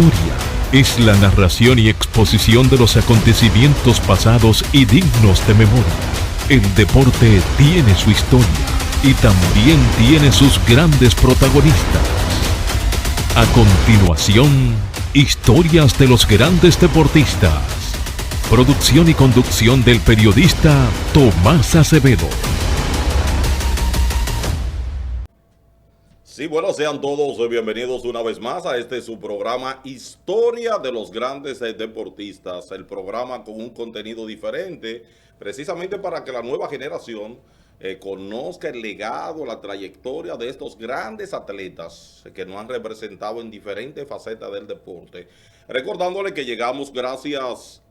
historia es la narración y exposición de los acontecimientos pasados y dignos de memoria. El deporte tiene su historia y también tiene sus grandes protagonistas. A continuación, historias de los grandes deportistas. Producción y conducción del periodista Tomás Acevedo. Sí, bueno, sean todos bienvenidos una vez más a su programa Historia de los Grandes Deportistas, el programa con un contenido diferente, precisamente para que la nueva generación conozca el legado, la trayectoria de estos grandes atletas que nos han representado en diferentes facetas del deporte. Recordándole que llegamos gracias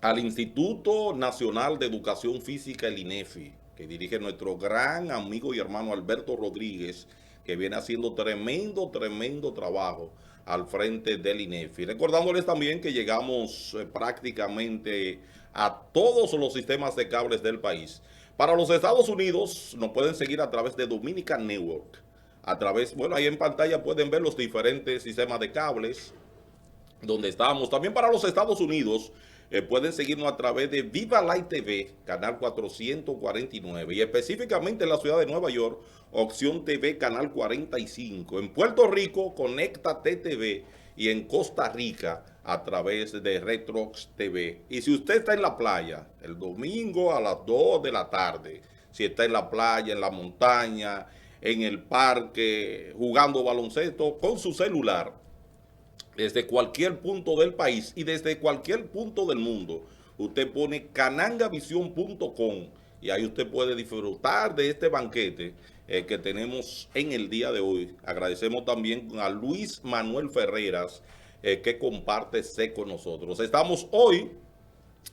al Instituto Nacional de Educación Física, el INEFI, que dirige nuestro gran amigo y hermano Alberto Rodríguez, que viene haciendo tremendo trabajo al frente del INEFI. Recordándoles también que llegamos prácticamente a todos los sistemas de cables del país. Para los Estados Unidos nos pueden seguir a través de Dominican Network. A través, bueno, ahí en pantalla pueden ver los diferentes sistemas de cables donde estamos. También para los Estados Unidos pueden seguirnos a través de Viva Light TV, canal 449, y específicamente en la ciudad de Nueva York, Opción TV, canal 45. En Puerto Rico, Conéctate TV, y en Costa Rica, a través de Retrox TV. Y si usted está en la playa, el domingo a las 2 de la tarde, si está en la playa, en la montaña, en el parque, jugando baloncesto, con su celular, desde cualquier punto del país y desde cualquier punto del mundo, usted pone canangavision.com y ahí usted puede disfrutar de este banquete que tenemos en el día de hoy. Agradecemos también a Luis Manuel Ferreras que comparte con nosotros. Estamos hoy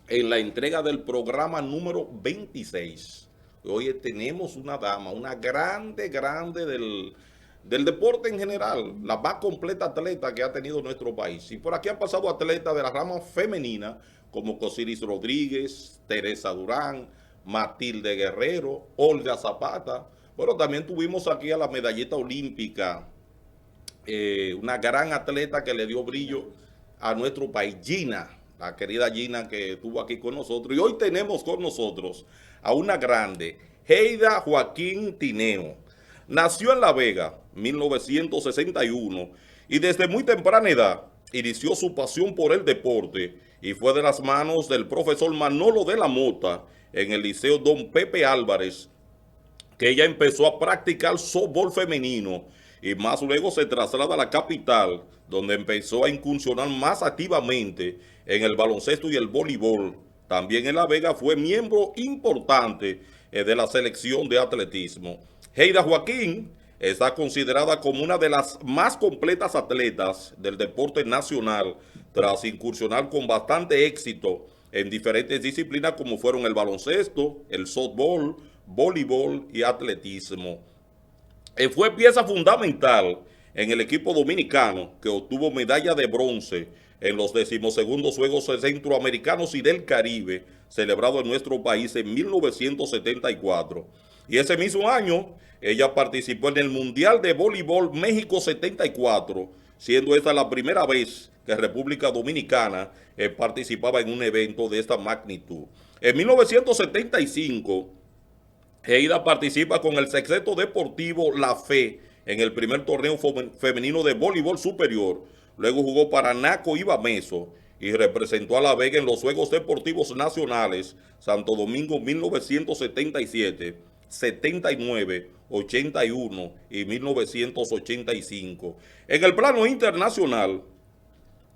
en la entrega del programa número 26. Hoy tenemos una dama, una grande del deporte en general, la más completa atleta que ha tenido nuestro país. Y por aquí han pasado atletas de la rama femenina, como Cosiris Rodríguez, Teresa Durán, Matilde Guerrero, Olga Zapata. Bueno, también tuvimos aquí a la medallista olímpica, una gran atleta que le dio brillo a nuestro país, Gina, la querida Gina que estuvo aquí con nosotros. Y hoy tenemos con nosotros a una grande, Heida Joaquín Tineo. Nació en La Vega, 1961, y desde muy temprana edad inició su pasión por el deporte y fue de las manos del profesor Manolo de la Mota en el Liceo Don Pepe Álvarez que ella empezó a practicar softball femenino y más luego se traslada a la capital, donde empezó a incursionar más activamente en el baloncesto y el voleibol. También en La Vega fue miembro importante de la selección de atletismo. Heida Joaquín está considerada como una de las más completas atletas del deporte nacional tras incursionar con bastante éxito en diferentes disciplinas como fueron el baloncesto, el softball, voleibol y atletismo. Fue pieza fundamental en el equipo dominicano que obtuvo medalla de bronce en los 12º Juegos Centroamericanos y del Caribe celebrados en nuestro país en 1974. Y ese mismo año ella participó en el Mundial de Voleibol México 74, siendo esta la primera vez que República Dominicana participaba en un evento de esta magnitud. En 1975, Heida participa con el sexteto deportivo La Fe en el primer torneo femenino de voleibol superior. Luego jugó para Naco y Bameso y representó a La Vega en los Juegos Deportivos Nacionales Santo Domingo 1977, 79, 81 y 1985. En el plano internacional,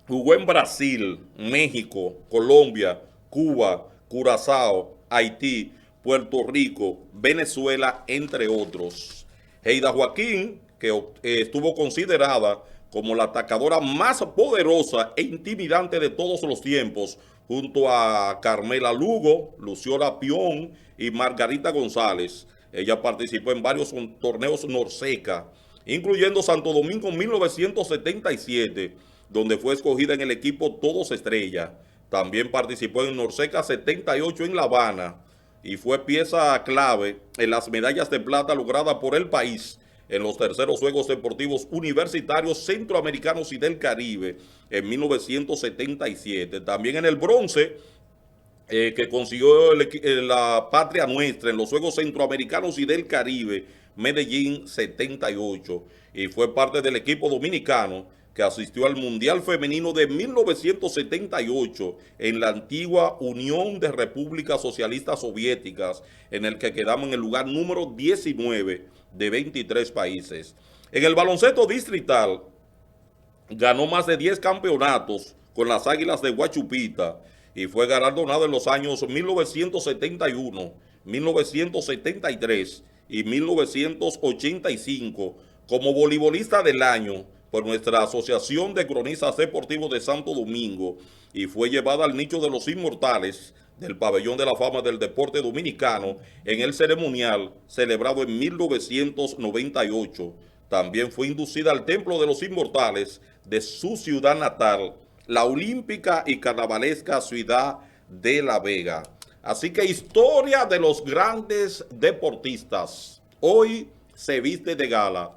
jugó en Brasil, México, Colombia, Cuba, Curazao, Haití, Puerto Rico, Venezuela, entre otros. Heida Joaquín, que estuvo considerada como la atacadora más poderosa e intimidante de todos los tiempos, junto a Carmela Lugo, Luciola Pion y Margarita González. Ella participó en varios torneos Norseca, incluyendo Santo Domingo 1977, donde fue escogida en el equipo Todos Estrella. También participó en Norseca 78 en La Habana y fue pieza clave en las medallas de plata logradas por el país en los terceros Juegos Deportivos Universitarios Centroamericanos y del Caribe en 1977. También en el bronce, que consiguió la patria nuestra en los Juegos Centroamericanos y del Caribe, Medellín 78, y fue parte del equipo dominicano que asistió al Mundial Femenino de 1978 en la antigua Unión de Repúblicas Socialistas Soviéticas, en el que quedamos en el lugar número 19 de 23 países. En el baloncesto distrital, ganó más de 10 campeonatos con las Águilas de Guachupita y fue galardonado en los años 1971, 1973 y 1985 como voleibolista del año por nuestra Asociación de Cronistas Deportivos de Santo Domingo, y fue llevada al nicho de los inmortales del Pabellón de la Fama del Deporte Dominicano en el ceremonial celebrado en 1998. También fue inducida al Templo de los Inmortales de su ciudad natal, la olímpica y carnavalesca ciudad de La Vega. Así que historia de los grandes deportistas. Hoy se viste de gala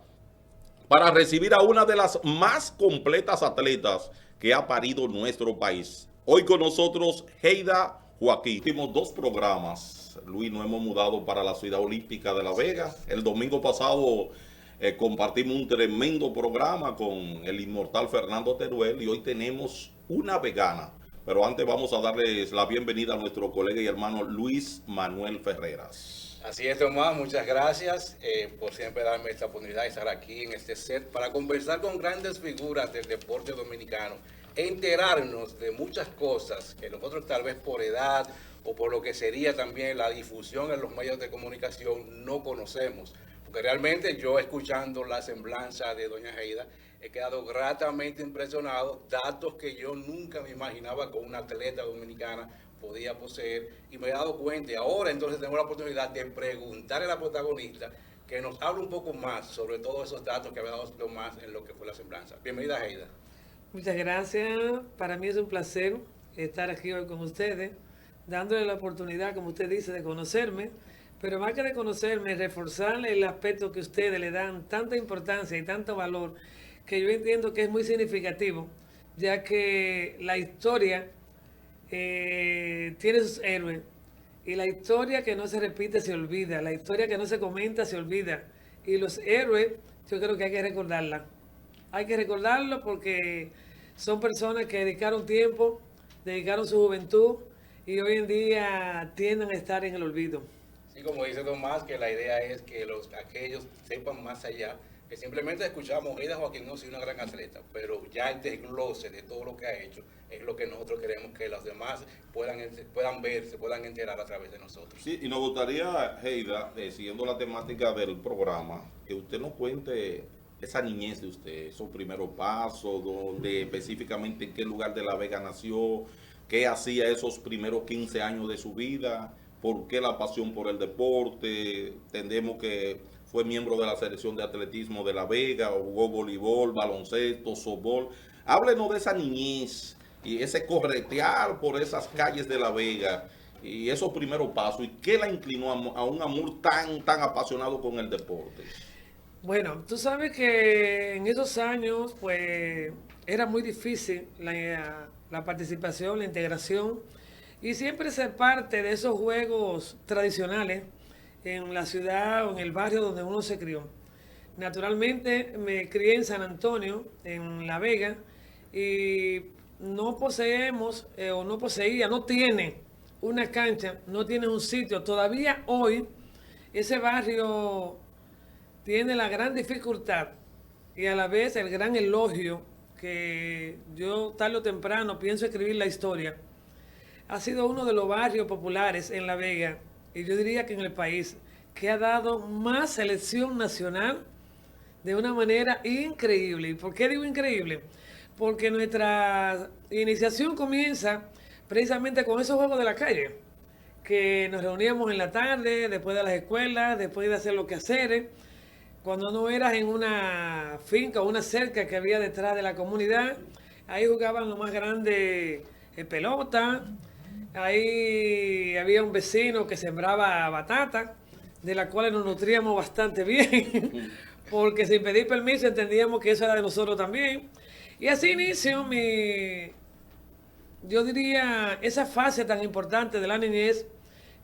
para recibir a una de las más completas atletas que ha parido nuestro país. Hoy con nosotros, Heida Joaquín. Hicimos 2 programas. Luis, nos hemos mudado para la ciudad olímpica de La Vega. El domingo pasado compartimos un tremendo programa con el inmortal Fernando Teruel, y hoy tenemos una vegana. Pero antes vamos a darles la bienvenida a nuestro colega y hermano Luis Manuel Ferreras. Así es, Tomás, muchas gracias por siempre darme esta oportunidad de estar aquí en este set para conversar con grandes figuras del deporte dominicano e enterarnos de muchas cosas que nosotros tal vez por edad o por lo que sería también la difusión en los medios de comunicación no conocemos. Porque realmente yo, escuchando la semblanza de doña Heida, he quedado gratamente impresionado, datos que yo nunca me imaginaba con una atleta dominicana podía poseer, y me he dado cuenta, y ahora entonces tengo la oportunidad de preguntarle a la protagonista que nos hable un poco más sobre todos esos datos que había dado Tomás en lo que fue la semblanza. Bienvenida, Heida. Muchas gracias, para mí es un placer estar aquí hoy con ustedes, dándole la oportunidad, como usted dice, de conocerme, pero más que de conocerme, reforzarle el aspecto que ustedes le dan tanta importancia y tanto valor, que yo entiendo que es muy significativo, ya que la historia tiene sus héroes, y la historia que no se repite se olvida, la historia que no se comenta se olvida, y los héroes yo creo que hay que recordarla. Hay que recordarlo porque son personas que dedicaron tiempo, dedicaron su juventud, y hoy en día tienden a estar en el olvido. Sí, como dice Tomás, que la idea es que aquellos sepan más allá, que simplemente escuchamos Heida Joaquín, no soy una gran atleta, pero ya el desglose de todo lo que ha hecho es lo que nosotros queremos que los demás puedan ver, se puedan enterar a través de nosotros. Sí, y nos gustaría, Heida, siguiendo la temática del programa, que usted nos cuente esa niñez de usted, esos primeros pasos, donde específicamente en qué lugar de La Vega nació, qué hacía esos primeros 15 años de su vida, por qué la pasión por el deporte. Entendemos que fue miembro de la selección de atletismo de La Vega, jugó voleibol, baloncesto, softball. Háblenos de esa niñez y ese corretear por esas calles de La Vega y esos primeros pasos, y qué la inclinó a un amor tan apasionado con el deporte. Bueno, tú sabes que en esos años pues era muy difícil la participación, la integración, y siempre ser parte de esos juegos tradicionales en la ciudad o en el barrio donde uno se crió. Naturalmente me crié en San Antonio, en La Vega, y no poseemos, no tiene una cancha, no tiene un sitio. Todavía hoy ese barrio tiene la gran dificultad y a la vez el gran elogio, que yo tarde o temprano pienso escribir la historia. Ha sido uno de los barrios populares en La Vega, y yo diría que en el país, que ha dado más selección nacional de una manera increíble. ¿Y por qué digo increíble? Porque nuestra iniciación comienza precisamente con esos juegos de la calle, que nos reuníamos en la tarde, después de las escuelas, después de hacer los quehaceres, cuando no eras en una finca o una cerca que había detrás de la comunidad. Ahí jugaban lo más grande, pelota. Ahí había un vecino que sembraba batata, de la cual nos nutríamos bastante bien. porque sin pedir permiso entendíamos que eso era de nosotros también. Y así inició yo diría, esa fase tan importante de la niñez,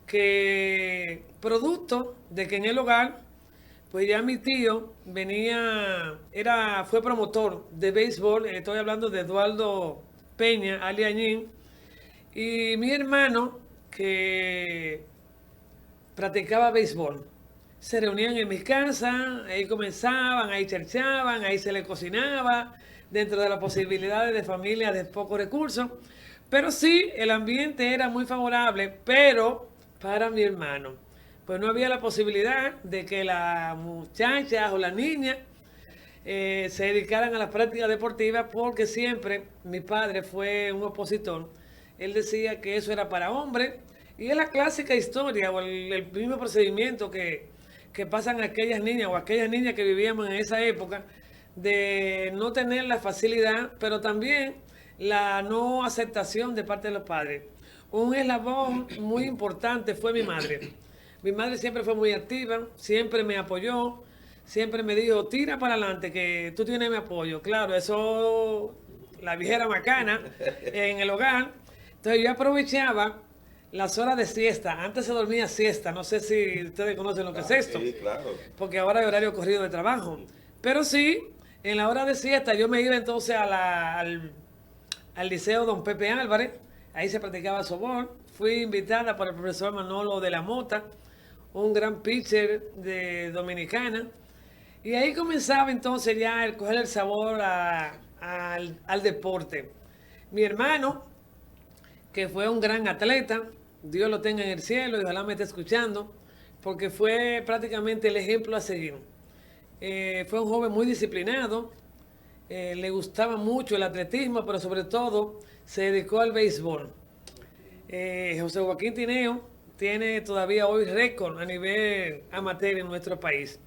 que producto de que en el hogar, pues ya mi tío fue promotor de béisbol, estoy hablando de Eduardo Peña, Aliañín, y mi hermano, que practicaba béisbol. Se reunían en mis casas, ahí comenzaban, ahí cherchaban, ahí se les cocinaba, dentro de las posibilidades de familias de pocos recursos. Pero sí, el ambiente era muy favorable, pero para mi hermano, pues no había la posibilidad de que las muchachas o las niñas se dedicaran a las prácticas deportivas, porque siempre mi padre fue un opositor. Él decía que eso era para hombres, y es la clásica historia o el mismo procedimiento que pasan aquellas niñas o aquellas niñas que vivíamos en esa época, de no tener la facilidad, pero también la no aceptación de parte de los padres. Un eslabón muy importante fue mi madre. Mi madre siempre fue muy activa, siempre me apoyó, siempre me dijo, tira para adelante, que tú tienes mi apoyo. Claro, eso, la vieja era macana en el hogar. Entonces yo aprovechaba las horas de siesta. Antes se dormía siesta, no sé si ustedes conocen lo que es esto. Sí, claro. Porque ahora hay horario corrido de trabajo. Pero sí, en la hora de siesta yo me iba entonces al Liceo Don Pepe Álvarez. Ahí se practicaba softball. Fui invitada por el profesor Manolo de la Mota, un gran pitcher de Dominicana. Y ahí comenzaba entonces ya a coger el sabor al deporte. Mi hermano, que fue un gran atleta, Dios lo tenga en el cielo y ojalá me esté escuchando, porque fue prácticamente el ejemplo a seguir. Fue un joven muy disciplinado, le gustaba mucho el atletismo, pero sobre todo se dedicó al béisbol. José Joaquín Tineo tiene todavía hoy récord a nivel amateur en nuestro país.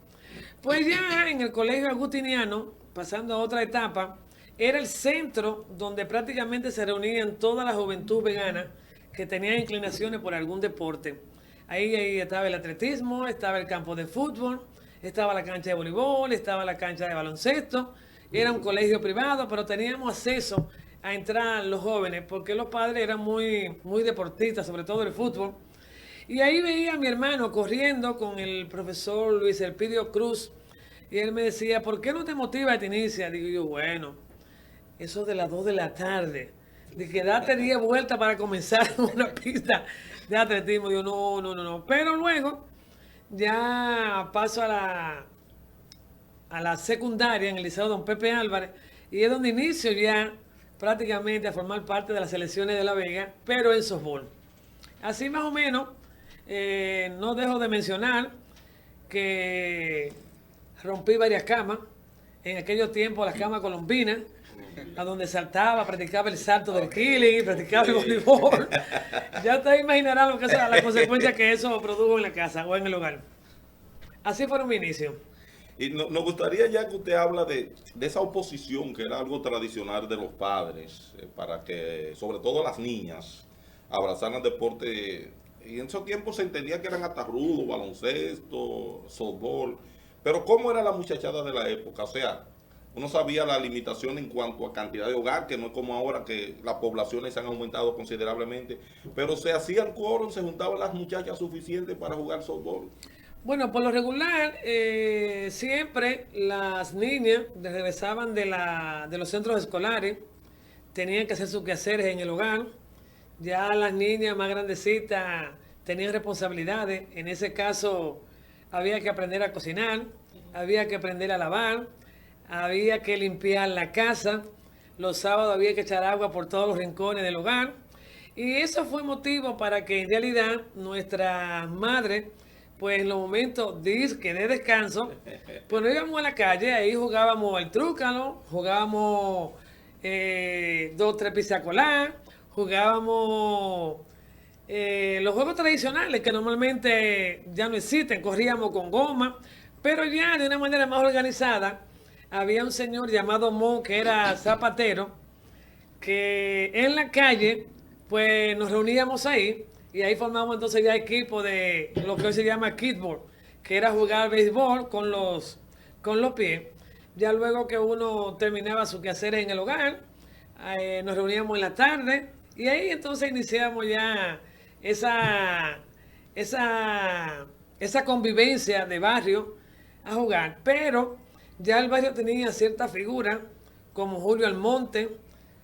Pues ya en el colegio agustiniano, pasando a otra etapa, era el centro donde prácticamente se reunían toda la juventud vegana que tenía inclinaciones por algún deporte. Ahí estaba el atletismo, estaba el campo de fútbol, estaba la cancha de voleibol, estaba la cancha de baloncesto. Era un colegio privado, pero teníamos acceso a entrar los jóvenes, porque los padres eran muy, muy deportistas, sobre todo el fútbol. Y ahí veía a mi hermano corriendo con el profesor Luis Elpidio Cruz, y él me decía, ¿por qué no te motiva y te inicia? Digo yo, bueno, eso de las 2 de la tarde, de que date 10 vueltas para comenzar una pista de atletismo. Digo, no. Pero luego ya paso a la secundaria en el Liceo Don Pepe Álvarez, y es donde inicio ya prácticamente a formar parte de las selecciones de La Vega, pero en softball. Así más o menos, no dejo de mencionar que rompí varias camas, en aquellos tiempos las camas colombinas, a donde saltaba, practicaba el salto del killing, practicaba el voleibol. Ya ustedes imaginarán lo que es la consecuencia que eso produjo en la casa o en el hogar. Así fue mi inicio. Y nos gustaría, ya que usted habla de esa oposición, que era algo tradicional de los padres, para que, sobre todo las niñas, abrazaran el deporte. Y en esos tiempos se entendía que eran hasta rudos, baloncesto, softball. Pero ¿cómo era la muchachada de la época? O sea, uno sabía la limitación en cuanto a cantidad de hogar, que no es como ahora que las poblaciones se han aumentado considerablemente. Pero se hacían coros, se juntaban las muchachas suficientes para jugar softball. Bueno, por lo regular, siempre las niñas regresaban de los centros escolares, tenían que hacer sus quehaceres en el hogar. Ya las niñas más grandecitas tenían responsabilidades. En ese caso, había que aprender a cocinar, había que aprender a lavar, había que limpiar la casa. Los sábados había que echar agua por todos los rincones del hogar. Y eso fue motivo para que en realidad nuestras madres, pues en los momentos de descanso, pues nos íbamos a la calle, ahí jugábamos el trúcalo, jugábamos 2-3 pisacolá, jugábamos los juegos tradicionales que normalmente ya no existen, corríamos con goma, pero ya de una manera más organizada. Había un señor llamado Mo, que era zapatero, que en la calle, pues nos reuníamos ahí, y ahí formamos entonces ya equipo de lo que hoy se llama kickball, que era jugar béisbol con los con los pies. Ya luego que uno terminaba sus quehaceres en el hogar, nos reuníamos en la tarde y ahí entonces iniciamos ya esa, esa convivencia de barrio a jugar. Pero ya el barrio tenía cierta figura como Julio Almonte,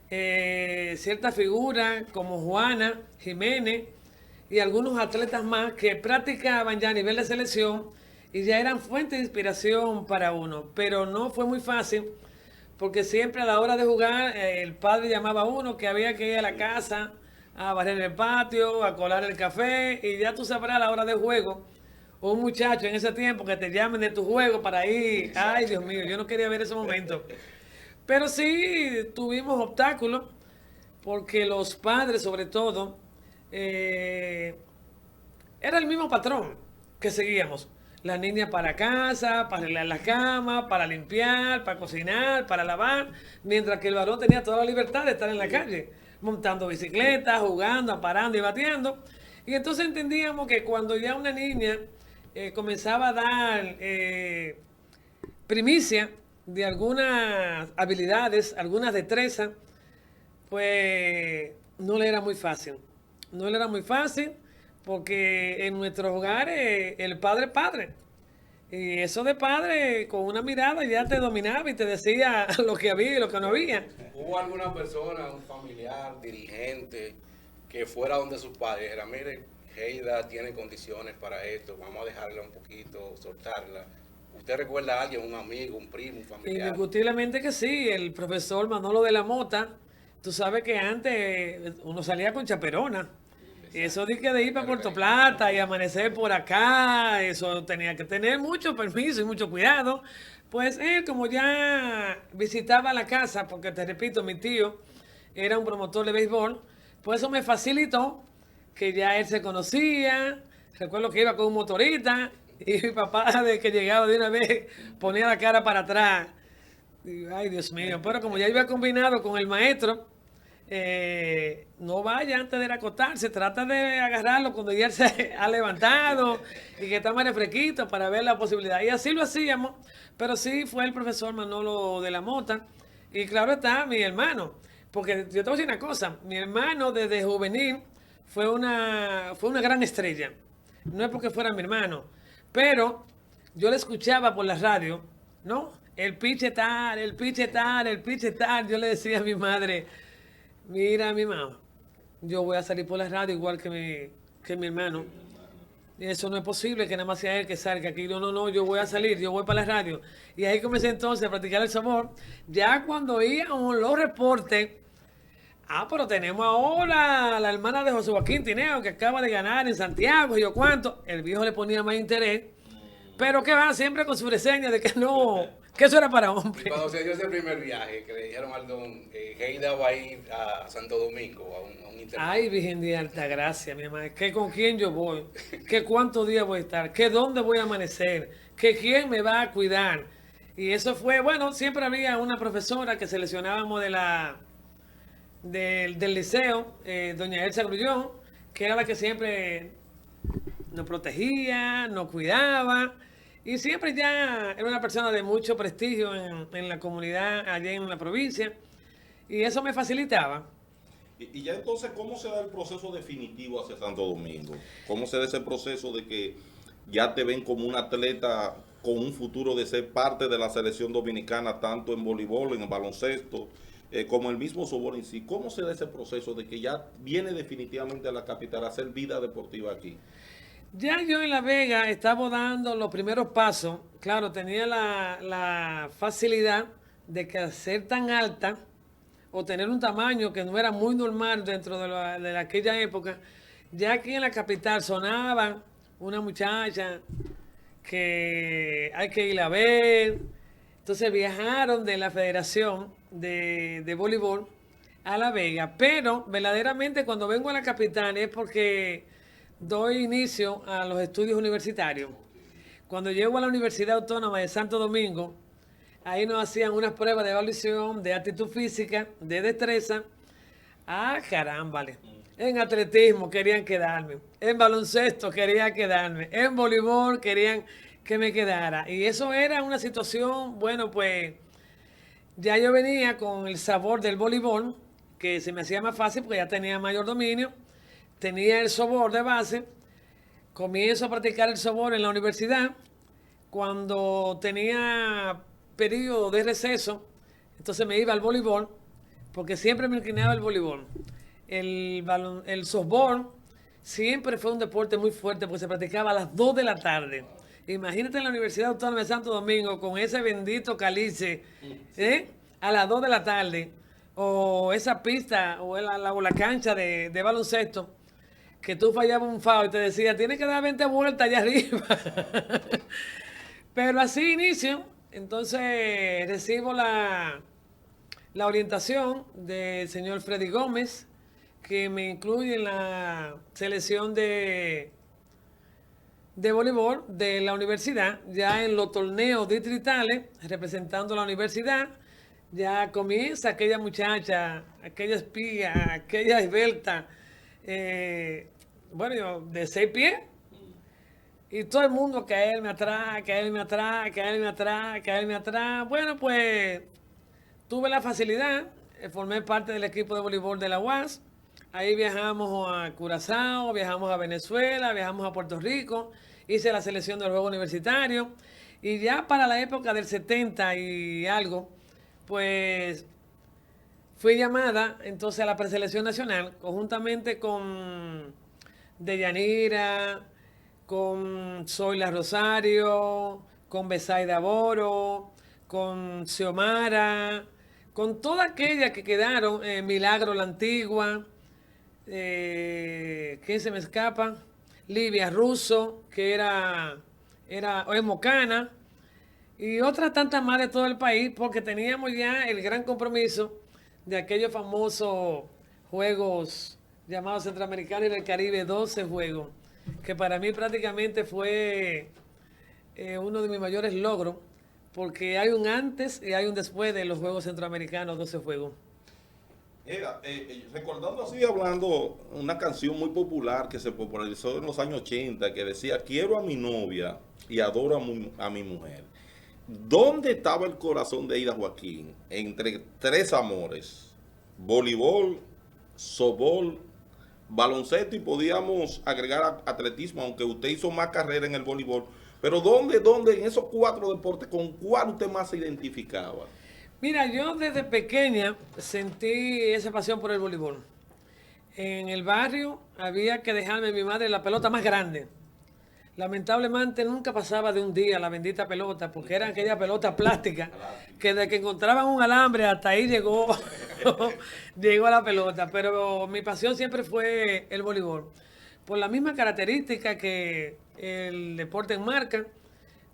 cierta figura como Juana Jiménez y algunos atletas más que practicaban ya a nivel de selección y ya eran fuente de inspiración para uno. Pero no fue muy fácil porque siempre a la hora de jugar el padre llamaba a uno que había que ir a la casa a barrer el patio, a colar el café y ya tú sabrás a la hora de juego. Un muchacho en ese tiempo que te llamen de tu juego para ir. Ay, Dios mío, yo no quería ver ese momento. Pero sí tuvimos obstáculos porque los padres, sobre todo, era el mismo patrón que seguíamos. La niña para casa, para arreglar la cama, para limpiar, para cocinar, para lavar, mientras que el varón tenía toda la libertad de estar en la calle, montando bicicleta, jugando, parando y bateando. Y entonces entendíamos que cuando ya una niña comenzaba a dar primicia de algunas habilidades, algunas destrezas, pues no le era muy fácil. No le era muy fácil porque en nuestros hogares el padre es padre. Y eso de padre, con una mirada ya te dominaba y te decía lo que había y lo que no había. ¿Hubo alguna persona, un familiar, dirigente, que fuera donde sus padres dijera, mire, Heida tiene condiciones para esto, vamos a dejarla un poquito, soltarla? ¿Usted recuerda a alguien, un amigo, un primo, un familiar? Indiscutiblemente que sí, el profesor Manolo de la Mota. Tú sabes que antes uno salía con chaperona. Y eso de ir para Puerto Plata y amanecer por acá, eso tenía que tener mucho permiso y mucho cuidado. Pues él, como ya visitaba la casa, porque te repito, mi tío era un promotor de béisbol, pues eso me facilitó que ya él se conocía. Recuerdo que iba con un motorista y mi papá, de que llegaba de una vez, ponía la cara para atrás. Y, ay, Dios mío, pero como ya iba combinado con el maestro, no vaya antes de ir a acostarse, trata de agarrarlo cuando ya él se ha levantado y que está más refresquito para ver la posibilidad. Y así lo hacíamos, pero sí fue el profesor Manolo de la Mota y claro está mi hermano, porque yo te voy a decir una cosa, mi hermano desde juvenil fue una gran estrella, no es porque fuera mi hermano, pero yo le escuchaba por la radio, ¿no? El piche tal, el piche tal, el piche tal, yo le decía a mi madre, mira, mi mamá, yo voy a salir por la radio igual que mi hermano. Y eso no es posible que nada más sea él que salga aquí. No, yo voy a salir, yo voy para la radio. Y ahí comencé entonces a practicar el sabor. Ya cuando íbamos los reportes, pero tenemos ahora a la hermana de José Joaquín Tineo que acaba de ganar en Santiago y yo cuánto. El viejo le ponía más interés. Pero que va siempre con su reseña de que no, que eso era para hombres. Y cuando se dio ese primer viaje, que le dijeron al don Heida va a ir a Santo Domingo, a un internado. Ay, Virgen de Alta Gracia, mi hermana, que con quién yo voy, que cuántos días voy a estar, que dónde voy a amanecer, que quién me va a cuidar. Y eso fue, bueno, siempre había una profesora que seleccionábamos del liceo, doña Elsa Grullón, que era la que siempre nos protegía, nos cuidaba. Y siempre ya era una persona de mucho prestigio en la comunidad, allá en la provincia. Y eso me facilitaba. Y ya entonces, ¿cómo se da el proceso definitivo hacia Santo Domingo? ¿Cómo se da ese proceso de que ya te ven como un atleta con un futuro de ser parte de la selección dominicana, tanto en voleibol, en el baloncesto, como el mismo softball en sí? ¿Cómo se da ese proceso de que ya viene definitivamente a la capital a hacer vida deportiva aquí? Ya yo en La Vega estaba dando los primeros pasos. Claro, tenía la facilidad de que al ser tan alta o tener un tamaño que no era muy normal dentro de aquella época, ya aquí en la capital sonaba una muchacha que hay que ir a ver. Entonces viajaron de la Federación de Voleibol a La Vega. Pero verdaderamente cuando vengo a la capital es porque doy inicio a los estudios universitarios. Cuando llego a la Universidad Autónoma de Santo Domingo, ahí nos hacían unas pruebas de evaluación, de aptitud física, de destreza. Carámbale. En atletismo querían quedarme, en baloncesto querían quedarme, en voleibol querían que me quedara. Y eso era una situación, bueno, pues ya yo venía con el sabor del voleibol, que se me hacía más fácil porque ya tenía mayor dominio, tenía el sabor de base, comienzo a practicar el sabor en la universidad, cuando tenía periodo de receso, entonces me iba al voleibol, porque siempre me inclinaba el voleibol. El softball siempre fue un deporte muy fuerte porque se practicaba a las 2 de la tarde. Imagínate en la Universidad Autónoma de Santo Domingo con ese bendito caliche, a las 2 de la tarde, o esa pista o la cancha de baloncesto, que tú fallabas un foul y te decía, tienes que dar 20 vueltas allá arriba. Pero así inicio, entonces recibo la orientación del señor Freddy Gómez, que me incluye en la selección de voleibol de la universidad, ya en los torneos distritales, representando a la universidad, ya comienza aquella muchacha, aquella espía, aquella esbelta, bueno, de 6 pies, y todo el mundo caerme atrás, caerme atrás, caerme atrás, caerme atrás. Bueno, pues tuve la facilidad, formé parte del equipo de voleibol de la UAS. Ahí viajamos a Curazao, viajamos a Venezuela, viajamos a Puerto Rico, hice la selección del juego universitario. Y ya para la época del 70 y algo, pues fui llamada entonces a la preselección nacional, conjuntamente con Deyanira, con Zoila Rosario, con Besaida Boro, con Xiomara, con todas aquellas que quedaron, Milagro la Antigua, ¿quién se me escapa? Livia Russo, que era Mocana, y otras tantas más de todo el país, porque teníamos ya el gran compromiso de aquellos famosos juegos llamados Centroamericanos y del Caribe, 12 juegos, que para mí prácticamente fue uno de mis mayores logros, porque hay un antes y hay un después de los Juegos Centroamericanos, 12 juegos. Recordando así, hablando, una canción muy popular que se popularizó en los años 80, que decía, quiero a mi novia y adoro a mi mujer. ¿Dónde estaba el corazón de Ida Joaquín entre tres amores? Voleibol, softball, baloncesto, y podíamos agregar atletismo, aunque usted hizo más carrera en el voleibol. Pero ¿dónde en esos 4 deportes, con cuál usted más se identificaba? Mira, yo desde pequeña sentí esa pasión por el voleibol. En el barrio había que dejarme a mi madre la pelota más grande. Lamentablemente nunca pasaba de un día la bendita pelota, porque eran aquellas pelotas plásticas, que desde que encontraban un alambre hasta ahí llegó la pelota. Pero mi pasión siempre fue el voleibol, por la misma característica que el deporte enmarca,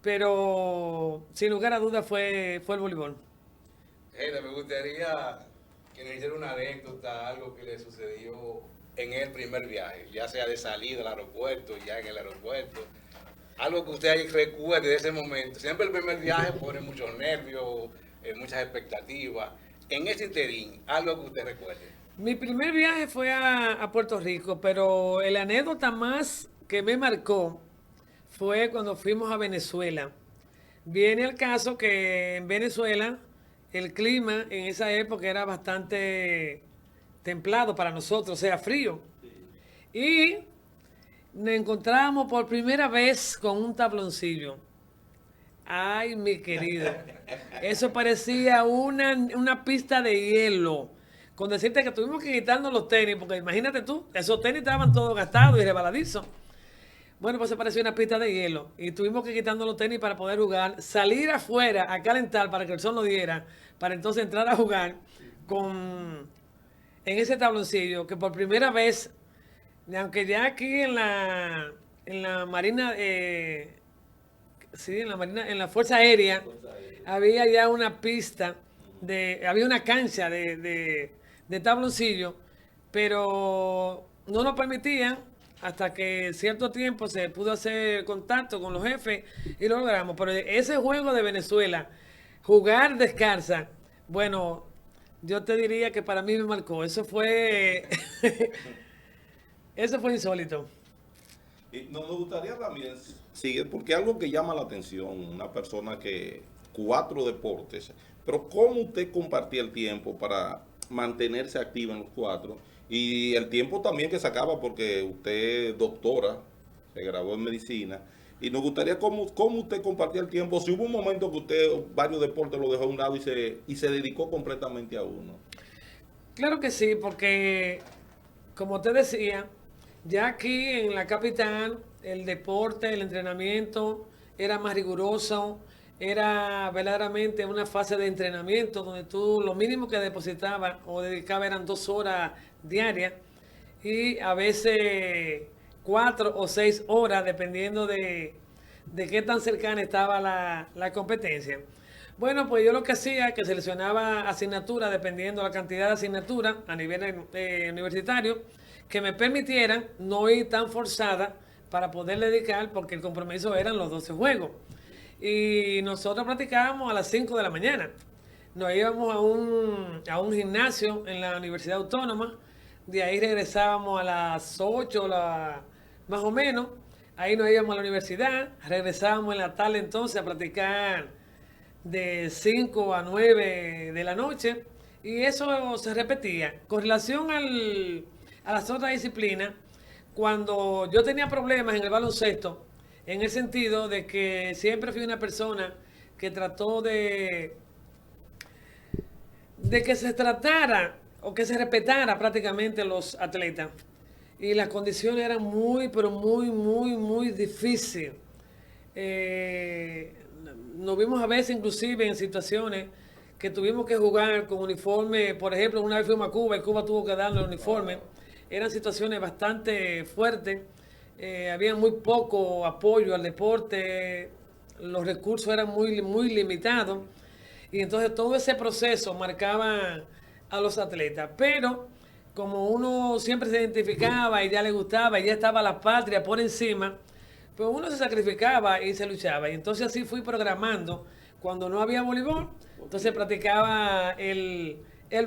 pero sin lugar a dudas fue el voleibol. Me gustaría que nos hiciera una anécdota, algo que le sucedió en el primer viaje, ya sea de salida al aeropuerto, ya en el aeropuerto, algo que usted recuerde de ese momento. Siempre el primer viaje pone muchos nervios, muchas expectativas. En ese interín, algo que usted recuerde. Mi primer viaje fue a Puerto Rico, pero la anécdota más que me marcó fue cuando fuimos a Venezuela. Viene el caso que en Venezuela el clima en esa época era bastante templado para nosotros, o sea, frío. Y nos encontramos por primera vez con un tabloncillo. Ay, mi querido, eso parecía una pista de hielo. Con decirte que tuvimos que quitarnos los tenis, porque imagínate tú, esos tenis estaban todos gastados y resbaladizos. Bueno, pues se parecía una pista de hielo y tuvimos que quitarnos los tenis para poder jugar, salir afuera a calentar para que el sol nos diera, para entonces entrar a jugar en ese tabloncillo que por primera vez, aunque ya aquí en la Marina, en la Fuerza Aérea, había ya una pista, había una cancha de tabloncillo, pero no nos permitían hasta que cierto tiempo se pudo hacer contacto con los jefes y lo logramos. Pero ese juego de Venezuela, jugar descalza, bueno, yo te diría que para mí me marcó. Eso fue insólito. Y nos gustaría también, sigue, porque algo que llama la atención, una persona que 4 deportes, pero ¿cómo usted compartía el tiempo para mantenerse activa en los 4? Y el tiempo también que sacaba, porque usted es doctora, se graduó en medicina, y nos gustaría cómo usted compartía el tiempo, si hubo un momento que usted varios deportes lo dejó a un lado y se dedicó completamente a uno. Claro que sí, porque como te decía, ya aquí en la capital el deporte, el entrenamiento era más riguroso, era verdaderamente una fase de entrenamiento donde tú lo mínimo que depositabas o dedicabas eran 2 horas diarias y a veces 4 o 6 horas dependiendo de qué tan cercana estaba la competencia. Bueno, pues yo lo que hacía es que seleccionaba asignaturas dependiendo de la cantidad de asignaturas a nivel universitario que me permitieran no ir tan forzada para poder dedicar, porque el compromiso eran los 12 juegos. Y nosotros practicábamos a las 5 de la mañana. Nos íbamos a un gimnasio en la Universidad Autónoma, de ahí regresábamos a las 8, más o menos. Ahí nos íbamos a la universidad, regresábamos en la tarde entonces a practicar de 5 a 9 de la noche y eso se repetía. Con relación a las otras disciplinas, cuando yo tenía problemas en el baloncesto, en el sentido de que siempre fui una persona que trató de que se tratara o que se respetara prácticamente los atletas. Y las condiciones eran muy, pero muy difíciles. Nos vimos a veces inclusive en situaciones que tuvimos que jugar con uniforme. Por ejemplo, una vez fuimos a Cuba y Cuba tuvo que darle el uniforme. Eran situaciones bastante fuertes. Había muy poco apoyo al deporte. Los recursos eran muy limitados. Y entonces todo ese proceso marcaba a los atletas. Pero como uno siempre se identificaba y ya le gustaba y ya estaba la patria por encima, pues uno se sacrificaba y se luchaba. Y entonces así fui programando. Cuando no había voleibol, entonces practicaba el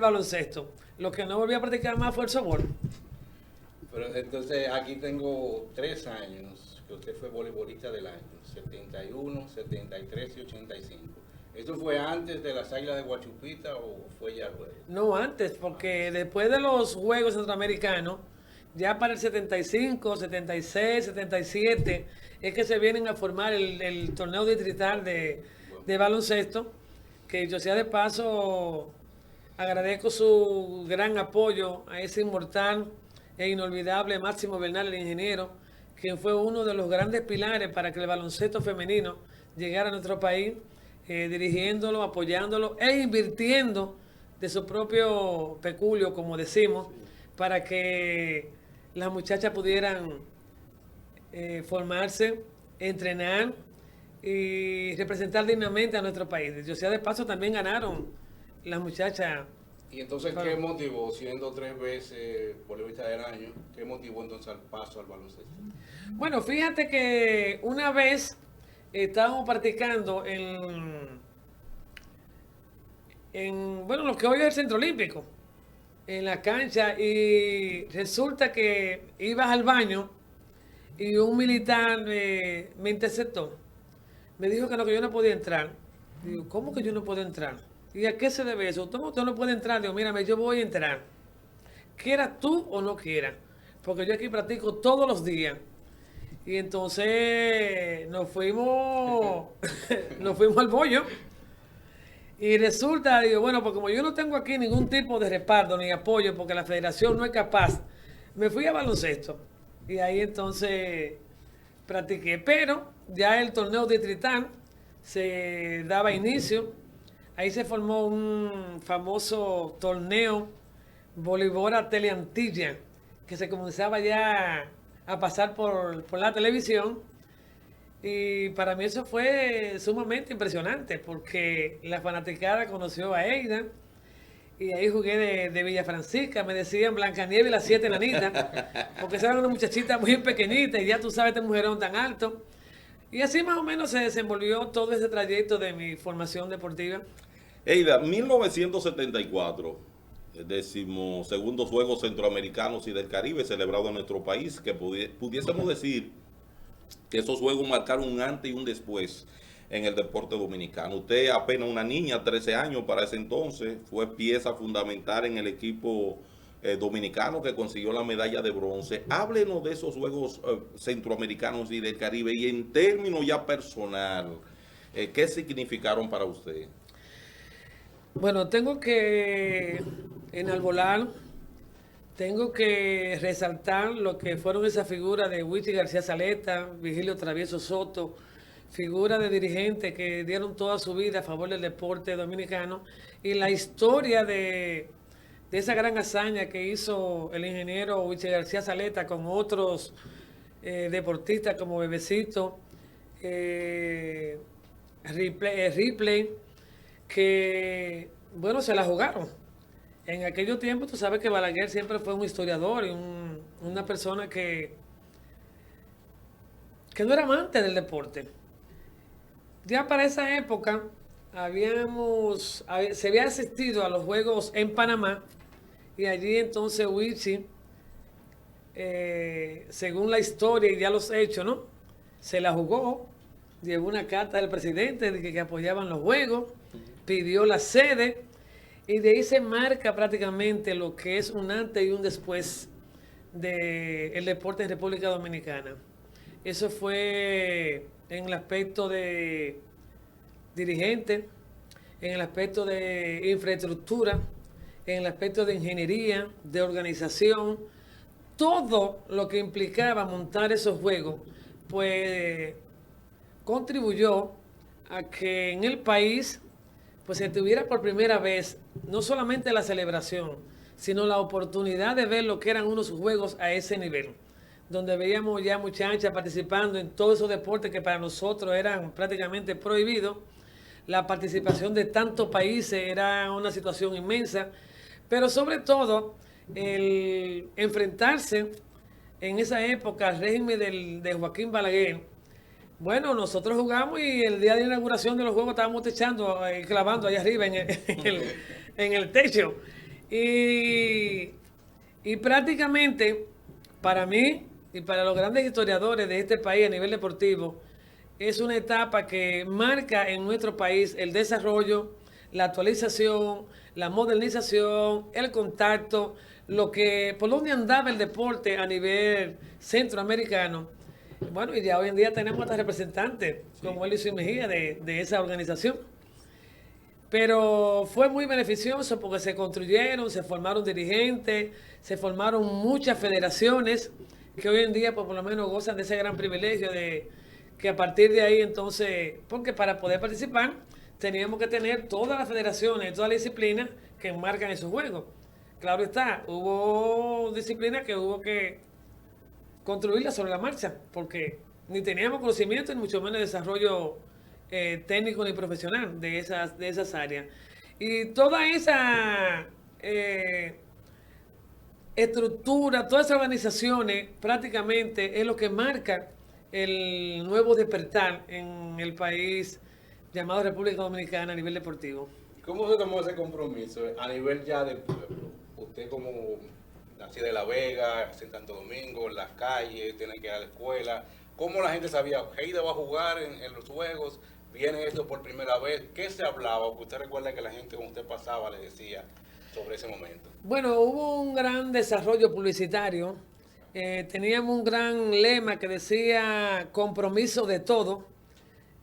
baloncesto. Lo que no volví a practicar más fue el softball. Pero entonces aquí tengo 3 años que usted fue voleibolista del año, 71, 73 y 85. ¿Esto fue antes de las Águilas de Guachupita o fue ya luego? No, antes, porque después de los Juegos Centroamericanos, ya para el 75, 76, 77, es que se vienen a formar el torneo distrital de baloncesto, que yo sea de paso, agradezco su gran apoyo a ese inmortal e inolvidable Máximo Bernal, el ingeniero, quien fue uno de los grandes pilares para que el baloncesto femenino llegara a nuestro país, dirigiéndolo, apoyándolo e invirtiendo de su propio peculio, como decimos, para que las muchachas pudieran formarse, entrenar y representar dignamente a nuestro país. Yo sea de paso, también ganaron las muchachas. Y entonces, ¿qué motivó, siendo 3 veces voleibolista del año, qué motivó entonces al paso al baloncesto? Bueno, fíjate que una vez estábamos practicando bueno, lo que hoy es el Centro Olímpico, en la cancha, y resulta que ibas al baño y un militar me interceptó. Me dijo que no, que yo no podía entrar. Digo, ¿cómo que yo no puedo entrar? ¿Y a qué se debe eso? Usted no puede entrar. Digo, mírame, yo voy a entrar. Quieras tú o no quieras. Porque yo aquí practico todos los días. Y entonces nos fuimos al bollo. Y resulta, digo, bueno, pues como yo no tengo aquí ningún tipo de respaldo ni apoyo, porque la federación no es capaz, me fui a baloncesto. Y ahí entonces practiqué. Pero ya el torneo distrital se daba inicio. Ahí se formó un famoso torneo voleibol a Teleantilla, que se comenzaba ya a pasar por la televisión. Y para mí eso fue sumamente impresionante, porque la fanaticada conoció a Eida, y ahí jugué de Villa Francisca, me decían Blancanieves y las 7 enanitas, porque esa era una muchachita muy pequeñita, y ya tú sabes, este mujerón tan alto. Y así más o menos se desenvolvió todo ese trayecto de mi formación deportiva. Eida, 1974, el 12º Juegos Centroamericanos y del Caribe celebrado en nuestro país, que pudiésemos decir que esos juegos marcaron un antes y un después en el deporte dominicano. Usted apenas una niña, 13 años para ese entonces, fue pieza fundamental en el equipo dominicano que consiguió la medalla de bronce. Háblenos de esos Juegos Centroamericanos y del Caribe y en términos ya personal, ¿qué significaron para usted? Bueno, tengo que enalbolar, tengo que resaltar lo que fueron esas figuras de Wichi García Saleta, Vigilio Travieso Soto, figuras de dirigentes que dieron toda su vida a favor del deporte dominicano y la historia de esa gran hazaña que hizo el ingeniero Wichi García Saleta con otros deportistas como Bebecito, Ripley, que, bueno, se la jugaron. En aquellos tiempos, tú sabes que Balaguer siempre fue un historiador y una persona que no era amante del deporte. Ya para esa época se había asistido a los Juegos en Panamá y allí entonces Wichi, según la historia y ya los hechos, ¿no? Se la jugó, llevó una carta del presidente de que apoyaban los Juegos, pidió la sede y de ahí se marca prácticamente lo que es un antes y un después del deporte en República Dominicana. Eso fue en el aspecto de dirigente, en el aspecto de infraestructura, en el aspecto de ingeniería, de organización, todo lo que implicaba montar esos juegos, pues contribuyó a que en el país pues se tuviera por primera vez no solamente la celebración, sino la oportunidad de ver lo que eran unos juegos a ese nivel, donde veíamos ya muchachas participando en todos esos deportes que para nosotros eran prácticamente prohibidos. La participación de tantos países era una situación inmensa, pero sobre todo el enfrentarse en esa época al régimen de Joaquín Balaguer. Bueno, nosotros jugamos y el día de inauguración de los juegos estábamos techando, clavando allá arriba en el techo. Y prácticamente para mí y para los grandes historiadores de este país a nivel deportivo, es una etapa que marca en nuestro país el desarrollo, la actualización, la modernización, el contacto, por donde andaba el deporte a nivel centroamericano. Bueno, y ya hoy en día tenemos hasta representantes, como Eliseo Mejía, de esa organización. Pero fue muy beneficioso porque se construyeron, se formaron dirigentes, se formaron muchas federaciones que hoy en día pues, por lo menos gozan de ese gran privilegio de que a partir de ahí entonces, porque para poder participar teníamos que tener todas las federaciones, todas las disciplinas que enmarcan esos juegos. Claro está, hubo disciplinas que hubo que construirlas sobre la marcha, porque ni teníamos conocimiento, ni mucho menos desarrollo técnico ni profesional de esas áreas. Y toda esa estructura, todas esas organizaciones prácticamente es lo que marca el nuevo despertar en el país llamado República Dominicana a nivel deportivo. ¿Cómo se tomó ese compromiso a nivel ya del pueblo? Usted como nacida de La Vega, en Santo Domingo, en las calles, tiene que ir a la escuela. ¿Cómo la gente sabía? Heida va a jugar en los juegos, viene esto por primera vez. ¿Qué se hablaba? Porque usted recuerda que la gente cuando usted pasaba le decía sobre ese momento. Bueno, hubo un gran desarrollo publicitario. Teníamos un gran lema que decía compromiso de todo.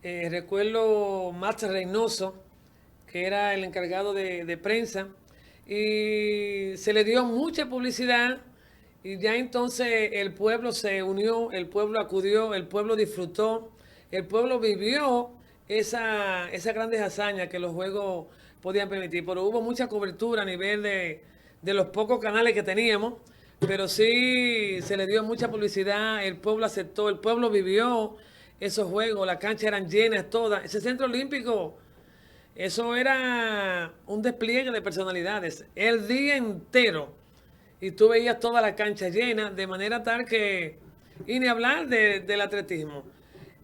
Recuerdo Max Reynoso, que era el encargado de prensa, y se le dio mucha publicidad y ya entonces el pueblo se unió, el pueblo acudió, el pueblo disfrutó, el pueblo vivió esas grandes hazañas que los juegos podían permitir. Pero hubo mucha cobertura a nivel de los pocos canales que teníamos, pero sí se le dio mucha publicidad, el pueblo aceptó, el pueblo vivió esos juegos, las canchas eran llenas todas. Ese centro olímpico, eso era un despliegue de personalidades, el día entero. Y tú veías toda la cancha llena, de manera tal que, y ni hablar del atletismo.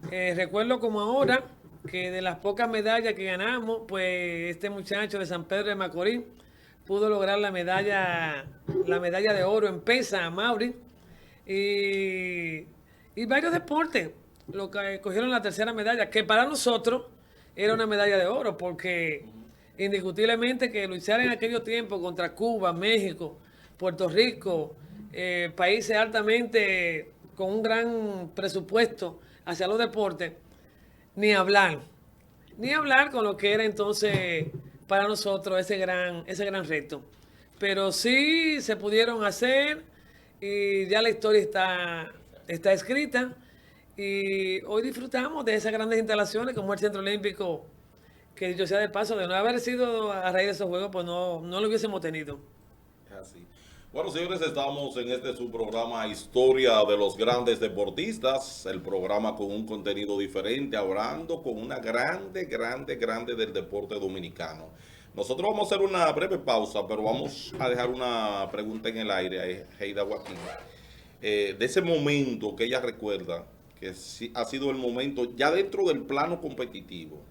Recuerdo como ahora, que de las pocas medallas que ganamos, pues este muchacho de San Pedro de Macorís pudo lograr la medalla de oro en pesa, Mauri, y varios deportes. lo que cogieron la tercera medalla, que para nosotros era una medalla de oro, porque indiscutiblemente que luchar en aquellos tiempos contra Cuba, México, Puerto Rico, países altamente con un gran presupuesto hacia los deportes, ni hablar. Ni hablar con lo que era entonces para nosotros ese gran reto. Pero sí se pudieron hacer y ya la historia está escrita. Y hoy disfrutamos de esas grandes instalaciones como el Centro Olímpico, que dicho sea de paso, de no haber sido a raíz de esos juegos, pues no lo hubiésemos tenido. Así. Bueno, señores, estamos en este su programa Historia de los Grandes Deportistas, el programa con un contenido diferente, hablando con una grande del deporte dominicano. Nosotros vamos a hacer una breve pausa, pero vamos a dejar una pregunta en el aire a Heida Joaquín. De ese momento que ella recuerda, que sí, ha sido el momento ya dentro del plano competitivo,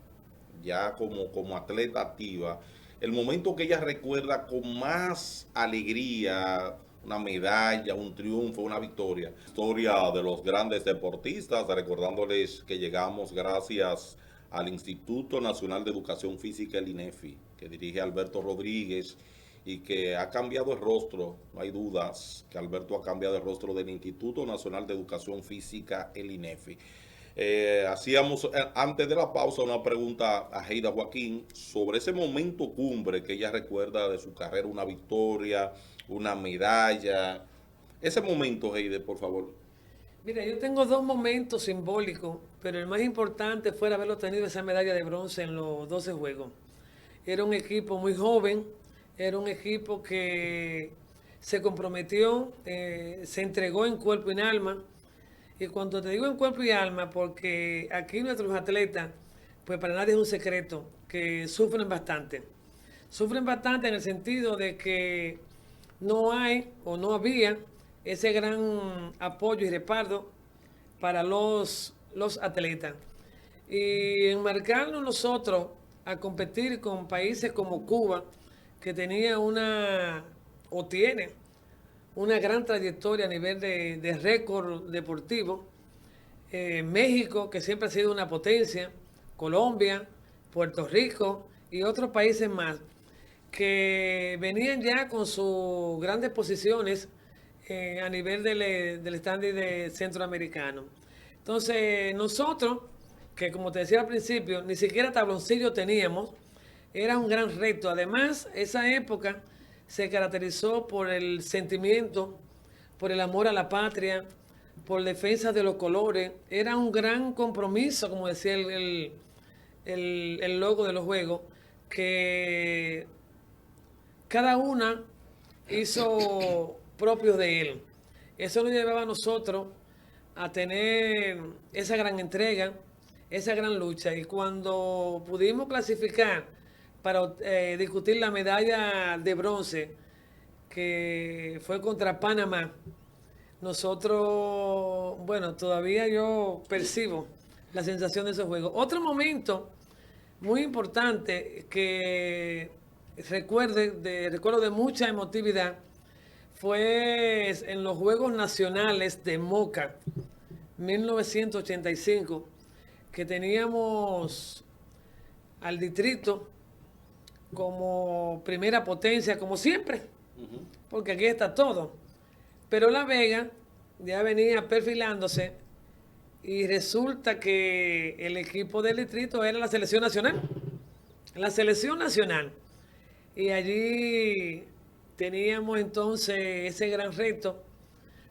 ya como atleta activa, el momento que ella recuerda con más alegría, una medalla, un triunfo, una victoria. Historia de los grandes deportistas, recordándoles que llegamos gracias al Instituto Nacional de Educación Física, el INEFI, que dirige Alberto Rodríguez y que ha cambiado el rostro, no hay dudas que Alberto ha cambiado el rostro del Instituto Nacional de Educación Física, el INEFI. Hacíamos antes de la pausa una pregunta a Heida Joaquín sobre ese momento cumbre que ella recuerda de su carrera, una victoria, una medalla. Ese momento, Heida, por favor. Mira, yo tengo dos momentos simbólicos, pero el más importante fue haberlo tenido esa medalla de bronce en los 12 Juegos. Era un equipo muy joven, era un equipo que se comprometió, se entregó en cuerpo y en alma. Y cuando te digo en cuerpo y alma, porque aquí nuestros atletas, pues para nadie es un secreto, que sufren bastante. Sufren bastante en el sentido de que no hay o no había ese gran apoyo y respaldo para los atletas. Y enmarcarnos nosotros a competir con países como Cuba, que tenía o tiene una gran trayectoria a nivel de récord deportivo. México, que siempre ha sido una potencia, Colombia, Puerto Rico y otros países más, que venían ya con sus grandes posiciones a nivel del estándar de centroamericano. Entonces, nosotros, que como te decía al principio, ni siquiera tabloncillo teníamos, era un gran reto. Además, esa época se caracterizó por el sentimiento, por el amor a la patria, por defensa de los colores. Era un gran compromiso, como decía el logo de los Juegos, que cada una hizo propio de él. Eso nos llevaba a nosotros a tener esa gran entrega, esa gran lucha. Y cuando pudimos clasificar para discutir la medalla de bronce, que fue contra Panamá, nosotros, bueno, todavía yo percibo la sensación de esos juegos. Otro momento muy importante que recuerdo de mucha emotividad fue en los Juegos Nacionales de Moca, 1985, que teníamos al distrito como primera potencia, como siempre, porque aquí está todo. Pero La Vega ya venía perfilándose y resulta que el equipo del distrito era la selección nacional. La selección nacional. Y allí teníamos entonces ese gran reto.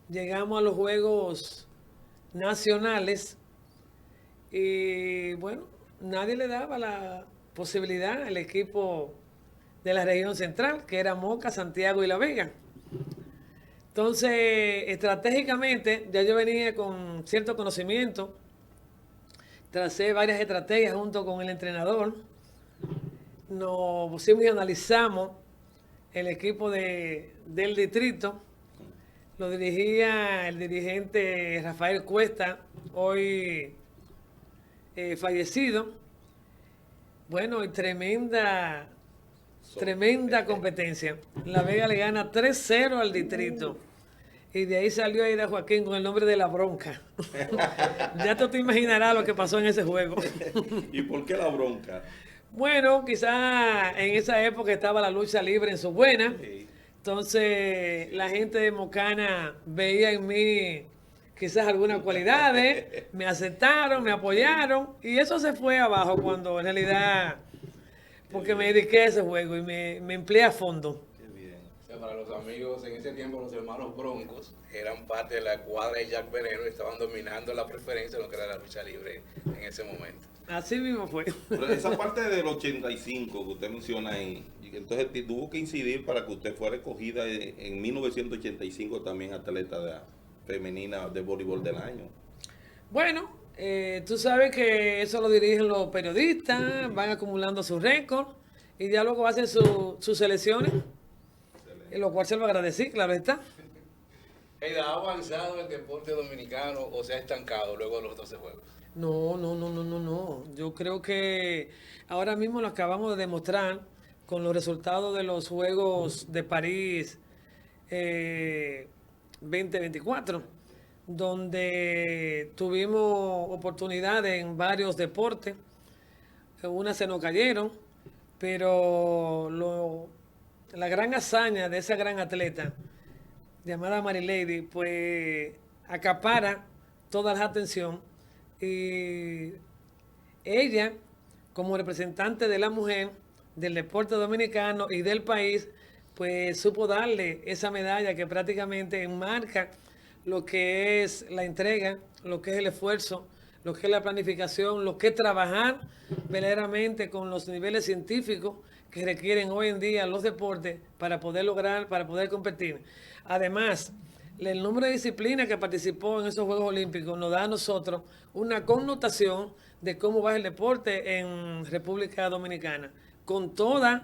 Llegamos a los Juegos Nacionales y bueno, nadie le daba la posibilidad al equipo de la región central, que era Moca, Santiago y La Vega. Entonces, estratégicamente, ya yo venía con cierto conocimiento, tracé varias estrategias junto con el entrenador, nos pusimos y analizamos el equipo del distrito, lo dirigía el dirigente Rafael Cuesta, hoy fallecido. Bueno, y tremenda competencia. La Vega le gana 3-0 al distrito. Y de ahí salió Aida Joaquín con el nombre de La Bronca. Ya tú te imaginarás lo que pasó en ese juego. ¿Y por qué la bronca? Bueno, quizá en esa época estaba la lucha libre en su buena. Sí. Entonces la gente de Mocana veía en mí quizás algunas cualidades, me aceptaron, me apoyaron y eso se fue abajo cuando en realidad, porque me dediqué a ese juego y me empleé a fondo. Qué bien. O sea, para los amigos, en ese tiempo los hermanos Broncos eran parte de la cuadra de Jack Veneno y estaban dominando la preferencia de lo que era la lucha libre en ese momento. Así mismo fue. Pero esa parte del 85 que usted menciona ahí, y que entonces tuvo que incidir para que usted fuera escogida en 1985 también atleta femenina de voleibol del año. Bueno, tú sabes que eso lo dirigen los periodistas, van acumulando sus récords y ya luego hacen sus selecciones, en lo cual se lo agradecí, claro está. Eida, ¿ha avanzado el deporte dominicano o se ha estancado luego de los 12 juegos? No. Yo creo que ahora mismo lo acabamos de demostrar con los resultados de los Juegos de París 2024, donde tuvimos oportunidades en varios deportes. Unas se nos cayeron, pero la gran hazaña de esa gran atleta llamada Marilady, pues acapara toda la atención y ella, como representante de la mujer, del deporte dominicano y del país, pues supo darle esa medalla que prácticamente enmarca lo que es la entrega, lo que es el esfuerzo, lo que es la planificación, lo que es trabajar verdaderamente con los niveles científicos que requieren hoy en día los deportes para poder lograr, para poder competir. Además, el número de disciplinas que participó en esos Juegos Olímpicos nos da a nosotros una connotación de cómo va el deporte en República Dominicana, con todas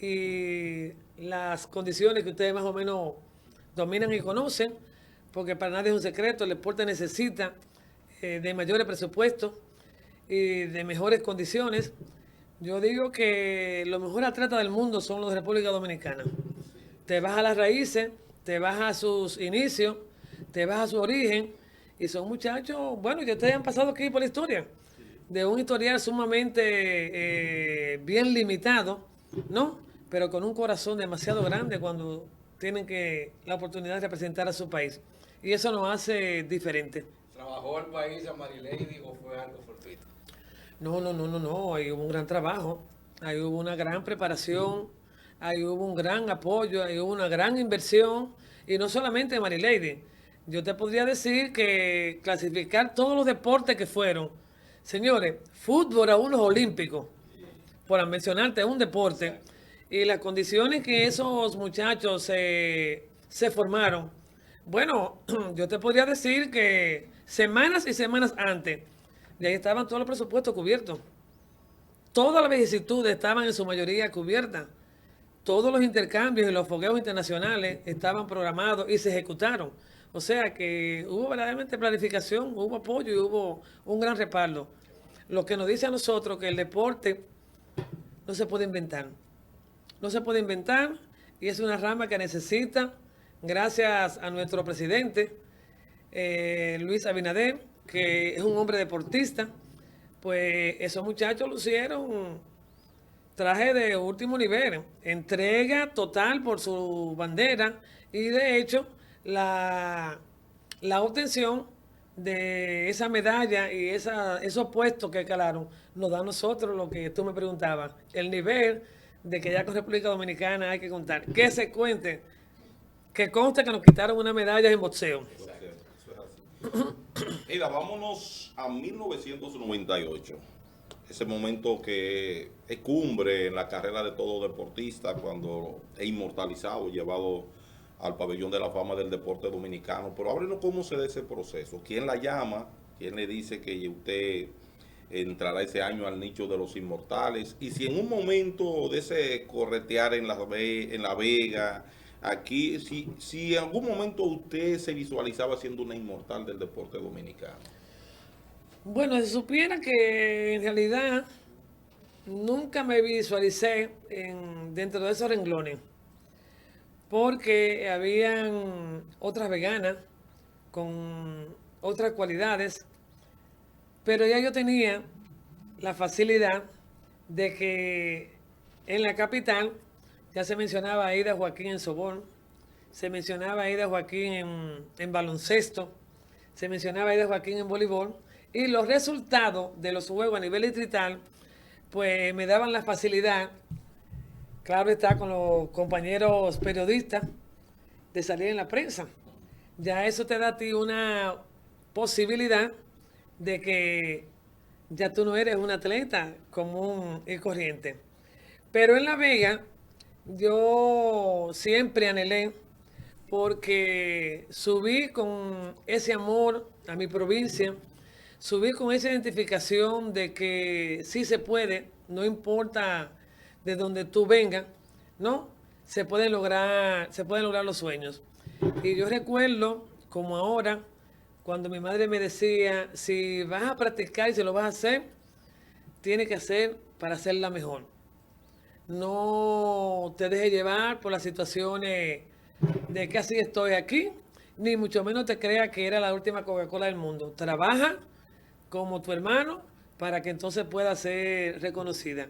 y las condiciones que ustedes más o menos dominan y conocen, porque para nadie es un secreto, el deporte necesita de mayores presupuestos y de mejores condiciones. Yo digo que los mejores atletas del mundo son los de República Dominicana. Te vas a las raíces, te vas a sus inicios, te vas a su origen, y son muchachos, bueno, que ustedes han pasado aquí por la historia, de un historial sumamente bien limitado, ¿no? Pero con un corazón demasiado grande cuando tienen la oportunidad de representar a su país. Y eso nos hace diferente. ¿Trabajó el país a Marilady o fue algo fortuito? No, ahí hubo un gran trabajo, ahí hubo una gran preparación, ahí hubo un gran apoyo, ahí hubo una gran inversión, y no solamente Marilady. Yo te podría decir que clasificar todos los deportes que fueron, señores, fútbol a unos olímpicos, por mencionarte un deporte, y las condiciones que esos muchachos se formaron. Bueno, yo te podría decir que semanas y semanas antes, de ahí estaban todos los presupuestos cubiertos. Todas las vicisitudes estaban en su mayoría cubiertas. Todos los intercambios y los fogueos internacionales estaban programados y se ejecutaron. O sea que hubo verdaderamente planificación, hubo apoyo y hubo un gran respaldo. Lo que nos dice a nosotros que el deporte no se puede inventar. No se puede inventar y es una rama que necesita, gracias a nuestro presidente, Luis Abinader, que es un hombre deportista, pues esos muchachos lucieron traje de último nivel, entrega total por su bandera y de hecho la obtención de esa medalla y esos puestos que calaron nos da a nosotros lo que tú me preguntabas, el nivel de que ya con República Dominicana hay que contar, que se cuente, que conste que nos quitaron una medalla en boxeo. Mira, vámonos a 1998. Ese momento que es cumbre en la carrera de todo deportista, cuando es inmortalizado, llevado al pabellón de la fama del deporte dominicano. Pero háblenos cómo se da ese proceso. ¿Quién la llama? ¿Quién le dice que usted entrará ese año al nicho de los inmortales? Y si en un momento de ese corretear en la Vega, aquí, si en algún momento usted se visualizaba siendo una inmortal del deporte dominicano. Bueno, si supiera que en realidad nunca me visualicé dentro de esos renglones, porque habían otras veganas con otras cualidades, pero ya yo tenía la facilidad de que en la capital ya se mencionaba a Aida Joaquín en softball, se mencionaba a Aida Joaquín en baloncesto, se mencionaba a Aida Joaquín en voleibol, y los resultados de los juegos a nivel distrital pues me daban la facilidad, claro está, con los compañeros periodistas, de salir en la prensa. Ya eso te da a ti una posibilidad de que ya tú no eres un atleta común y corriente. Pero en La Vega yo siempre anhelé, porque subí con ese amor a mi provincia, subí con esa identificación de que sí se puede, no importa de donde tú vengas, ¿no? Se pueden lograr los sueños. Y yo recuerdo, como ahora, cuando mi madre me decía, si vas a practicar y si lo vas a hacer, tienes que hacer para hacerla mejor. No te dejes llevar por las situaciones de que así estoy aquí, ni mucho menos te creas que era la última Coca-Cola del mundo. Trabaja como tu hermano para que entonces pueda ser reconocida.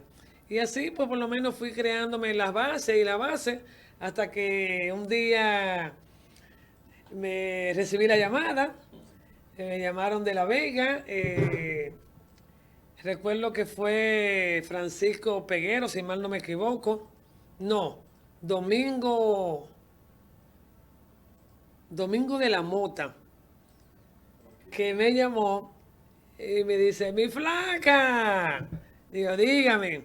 Y así, pues por lo menos fui creándome las bases y la base hasta que un día me recibí la llamada, me llamaron de La Vega, recuerdo que fue Francisco Peguero, si mal no me equivoco, no, Domingo de la Mota, que me llamó y me dice, mi flaca, digo, dígame,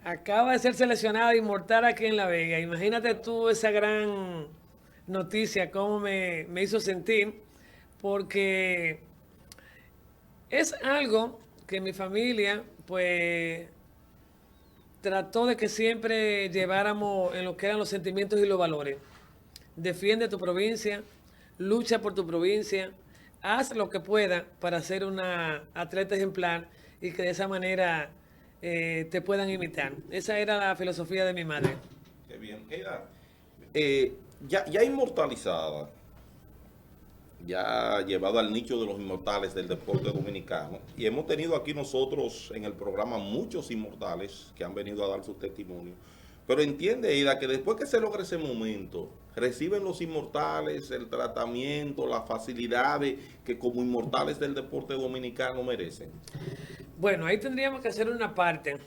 acaba de ser seleccionada inmortal aquí en La Vega. Imagínate tú esa gran noticia, cómo me hizo sentir, porque es algo que mi familia, pues, trató de que siempre lleváramos en lo que eran los sentimientos y los valores. Defiende tu provincia, lucha por tu provincia, haz lo que pueda para ser una atleta ejemplar y que de esa manera te puedan imitar. Esa era la filosofía de mi madre. Qué bien. Era, ya inmortalizada, ya llevado al nicho de los inmortales del deporte dominicano, y hemos tenido aquí nosotros en el programa muchos inmortales que han venido a dar sus testimonios. Pero entiende, Ida, que después que se logra ese momento, reciben los inmortales el tratamiento, las facilidades que como inmortales del deporte dominicano merecen. Bueno, ahí tendríamos que hacer una parte,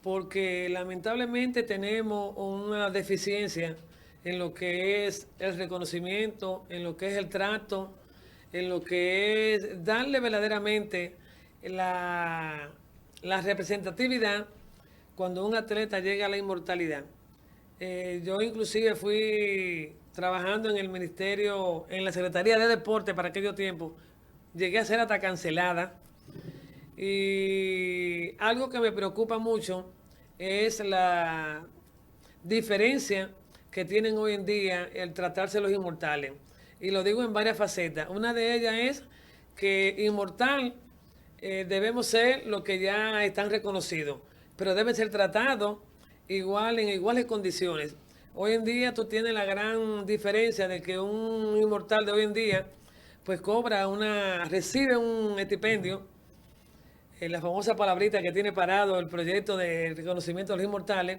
porque lamentablemente tenemos una deficiencia en lo que es el reconocimiento, en lo que es el trato, en lo que es darle verdaderamente la representatividad cuando un atleta llega a la inmortalidad. Yo inclusive fui trabajando en el ministerio, en la Secretaría de Deporte para aquellos tiempos, llegué a ser hasta cancelada, y algo que me preocupa mucho es la diferencia que tienen hoy en día el tratarse los inmortales. Y lo digo en varias facetas. Una de ellas es que inmortal debemos ser los que ya están reconocidos, pero deben ser tratados igual en iguales condiciones. Hoy en día tú tienes la gran diferencia de que un inmortal de hoy en día pues recibe un estipendio, la famosa palabrita que tiene parado el proyecto de reconocimiento de los inmortales,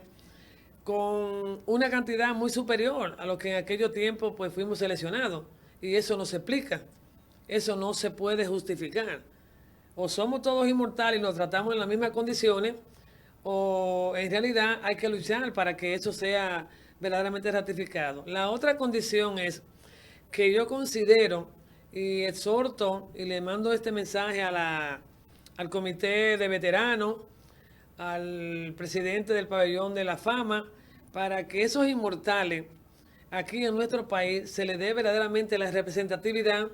con una cantidad muy superior a lo que en aquellos tiempos pues fuimos seleccionados. Y eso no se explica, eso no se puede justificar. O somos todos inmortales y nos tratamos en las mismas condiciones, o en realidad hay que luchar para que eso sea verdaderamente ratificado. La otra condición es que yo considero y exhorto y le mando este mensaje al comité de veteranos, al presidente del pabellón de la fama, para que esos inmortales aquí en nuestro país se les dé verdaderamente la representatividad,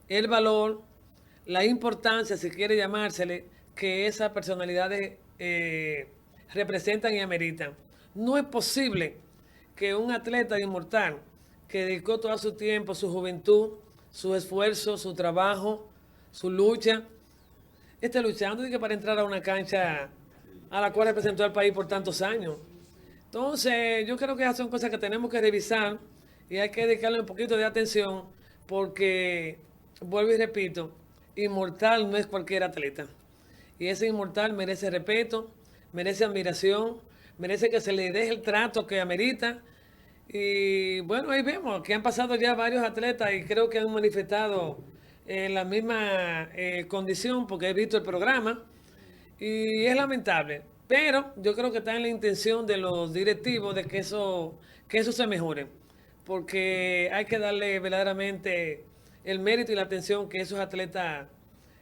el valor, la importancia, si quiere llamársele, que esas personalidades representan y ameritan. No es posible que un atleta inmortal que dedicó todo su tiempo, su juventud, su esfuerzo, su trabajo, su lucha, esté luchando para entrar a una cancha a la cual representó al país por tantos años. Entonces, yo creo que esas son cosas que tenemos que revisar y hay que dedicarle un poquito de atención porque, vuelvo y repito, inmortal no es cualquier atleta. Y ese inmortal merece respeto, merece admiración, merece que se le deje el trato que amerita. Y bueno, ahí vemos que han pasado ya varios atletas y creo que han manifestado la misma condición porque he visto el programa y es lamentable. Pero yo creo que está en la intención de los directivos de que eso se mejore. Porque hay que darle verdaderamente el mérito y la atención que esos atletas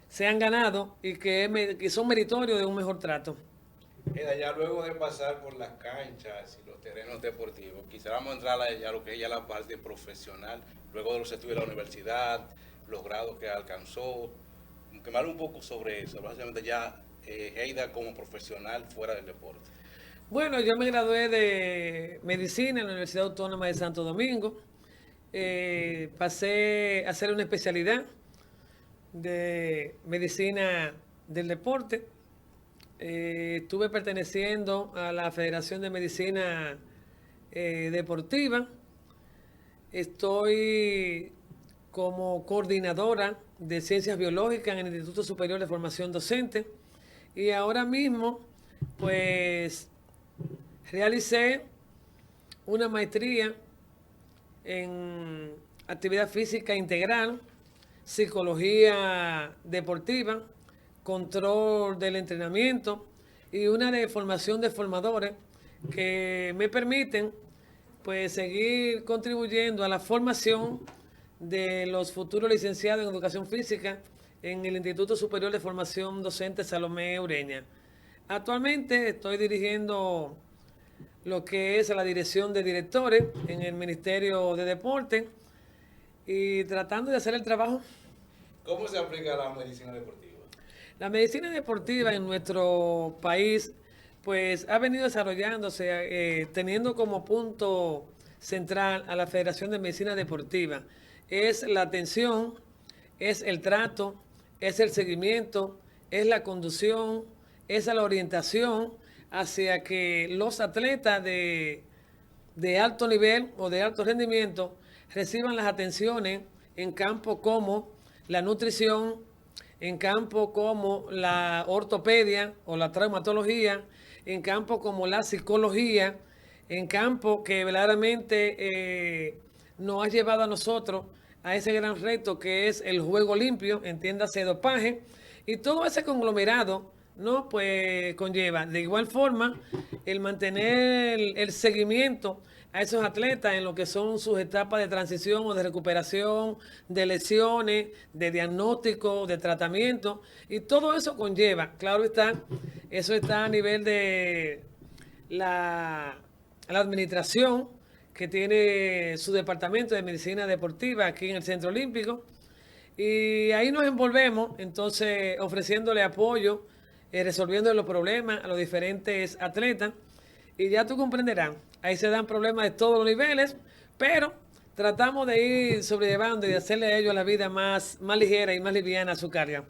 se han ganado y que son meritorios de un mejor trato. Ya luego de pasar por las canchas y los terrenos deportivos, quisiéramos entrar a lo que es ya la parte profesional, luego de los estudios de la universidad, los grados que alcanzó, que me hable un poco sobre eso, básicamente ya Heida como profesional fuera del deporte. Bueno, yo me gradué de medicina en la Universidad Autónoma de Santo Domingo. Pasé a hacer una especialidad de medicina del deporte. Estuve perteneciendo a la Federación de Medicina Deportiva. Estoy como coordinadora de Ciencias Biológicas en el Instituto Superior de Formación Docente. Y ahora mismo, pues, realicé una maestría en actividad física integral, psicología deportiva, control del entrenamiento y una de formación de formadores que me permiten pues seguir contribuyendo a la formación de los futuros licenciados en educación física en el Instituto Superior de Formación Docente Salomé Ureña. Actualmente estoy dirigiendo lo que es la dirección de directores en el Ministerio de Deporte y tratando de hacer el trabajo. ¿Cómo se aplica la medicina deportiva? La medicina deportiva en nuestro país pues ha venido desarrollándose teniendo como punto central a la Federación de Medicina Deportiva. Es la atención, es el trato, es el seguimiento, es la conducción, es la orientación hacia que los atletas de alto nivel o de alto rendimiento reciban las atenciones en campos como la nutrición, en campos como la ortopedia o la traumatología, en campos como la psicología, en campos que verdaderamente nos ha llevado a nosotros a ese gran reto que es el juego limpio, entiéndase dopaje, y todo ese conglomerado, ¿no? Pues conlleva de igual forma el mantener el seguimiento a esos atletas en lo que son sus etapas de transición o de recuperación, de lesiones, de diagnóstico, de tratamiento, y todo eso conlleva, claro está, eso está a nivel de la administración que tiene su departamento de medicina deportiva aquí en el Centro Olímpico, y ahí nos envolvemos, entonces ofreciéndole apoyo, resolviendo los problemas a los diferentes atletas, y ya tú comprenderás, ahí se dan problemas de todos los niveles, pero tratamos de ir sobrellevando y de hacerle a ellos la vida más ligera y más liviana a su carga.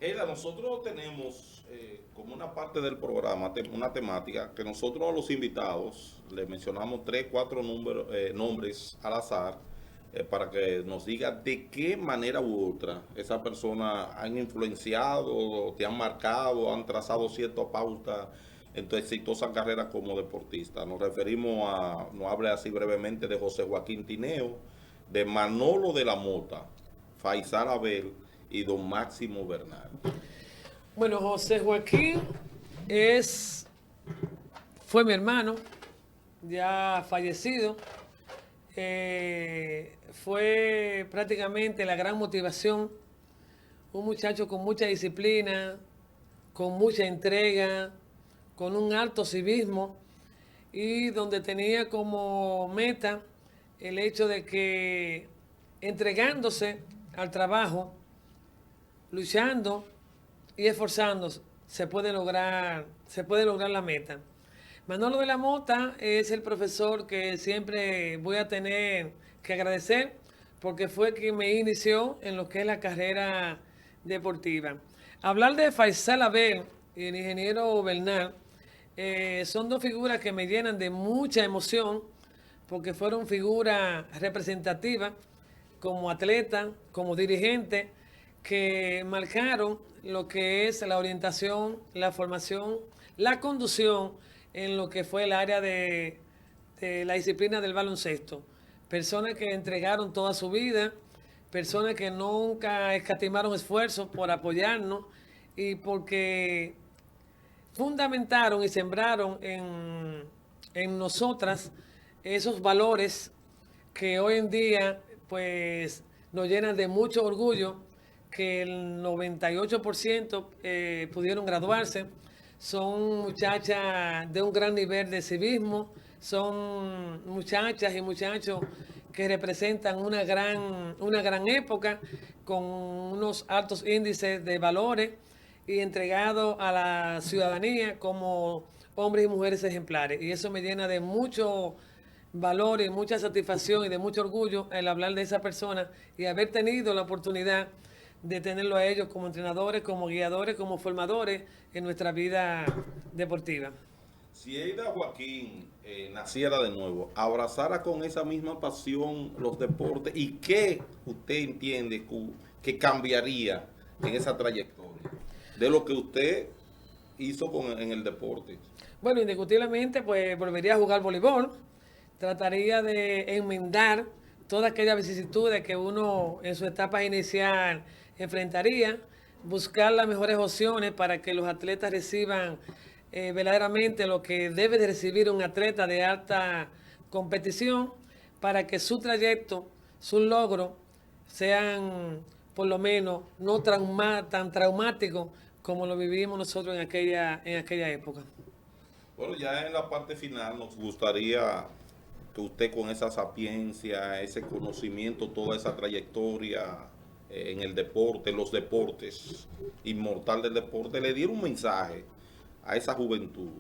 Heida, nosotros tenemos como una parte del programa, una temática, que nosotros a los invitados les mencionamos 3, 4 nombres al azar, para que nos diga de qué manera u otra esas personas han influenciado, te han marcado, han trazado cierta pauta en tu exitosa carrera como deportista. Nos hable así brevemente de José Joaquín Tineo, de Manolo de la Mota, Faisal Abel y don Máximo Bernal. Bueno, José Joaquín fue mi hermano, ya fallecido. Fue prácticamente la gran motivación, un muchacho con mucha disciplina, con mucha entrega, con un alto civismo y donde tenía como meta el hecho de que entregándose al trabajo, luchando y esforzándose, se puede lograr la meta. Manolo de la Mota es el profesor que siempre voy a tener que agradecer porque fue quien me inició en lo que es la carrera deportiva. Hablar de Faisal Abel y el ingeniero Bernal Son dos figuras que me llenan de mucha emoción porque fueron figuras representativas como atleta, como dirigente, que marcaron lo que es la orientación, la formación, la conducción en lo que fue el área de la disciplina del baloncesto. Personas que entregaron toda su vida, personas que nunca escatimaron esfuerzos por apoyarnos y porque fundamentaron y sembraron en nosotras esos valores que hoy en día pues nos llenan de mucho orgullo, que el 98% pudieron graduarse, son muchachas de un gran nivel de civismo, son muchachas y muchachos que representan una gran época con unos altos índices de valores y entregados a la ciudadanía como hombres y mujeres ejemplares. Y eso me llena de mucho valor y mucha satisfacción y de mucho orgullo el hablar de esa persona y haber tenido la oportunidad de tenerlo a ellos como entrenadores, como guiadores, como formadores en nuestra vida deportiva. Si Eida Joaquín naciera de nuevo, abrazara con esa misma pasión los deportes, ¿y qué usted entiende que cambiaría en esa trayectoria de lo que usted hizo en el deporte? Bueno, indiscutiblemente, pues volvería a jugar voleibol, trataría de enmendar todas aquellas vicisitudes que uno en su etapa inicial enfrentaría, buscar las mejores opciones para que los atletas reciban verdaderamente lo que debe de recibir un atleta de alta competición para que su trayecto, sus logros sean por lo menos no tan traumáticos como lo vivimos nosotros en aquella época. Bueno, ya en la parte final nos gustaría que usted con esa sapiencia, ese conocimiento, toda esa trayectoria en el deporte, los deportes, inmortal del deporte, le diera un mensaje a esa juventud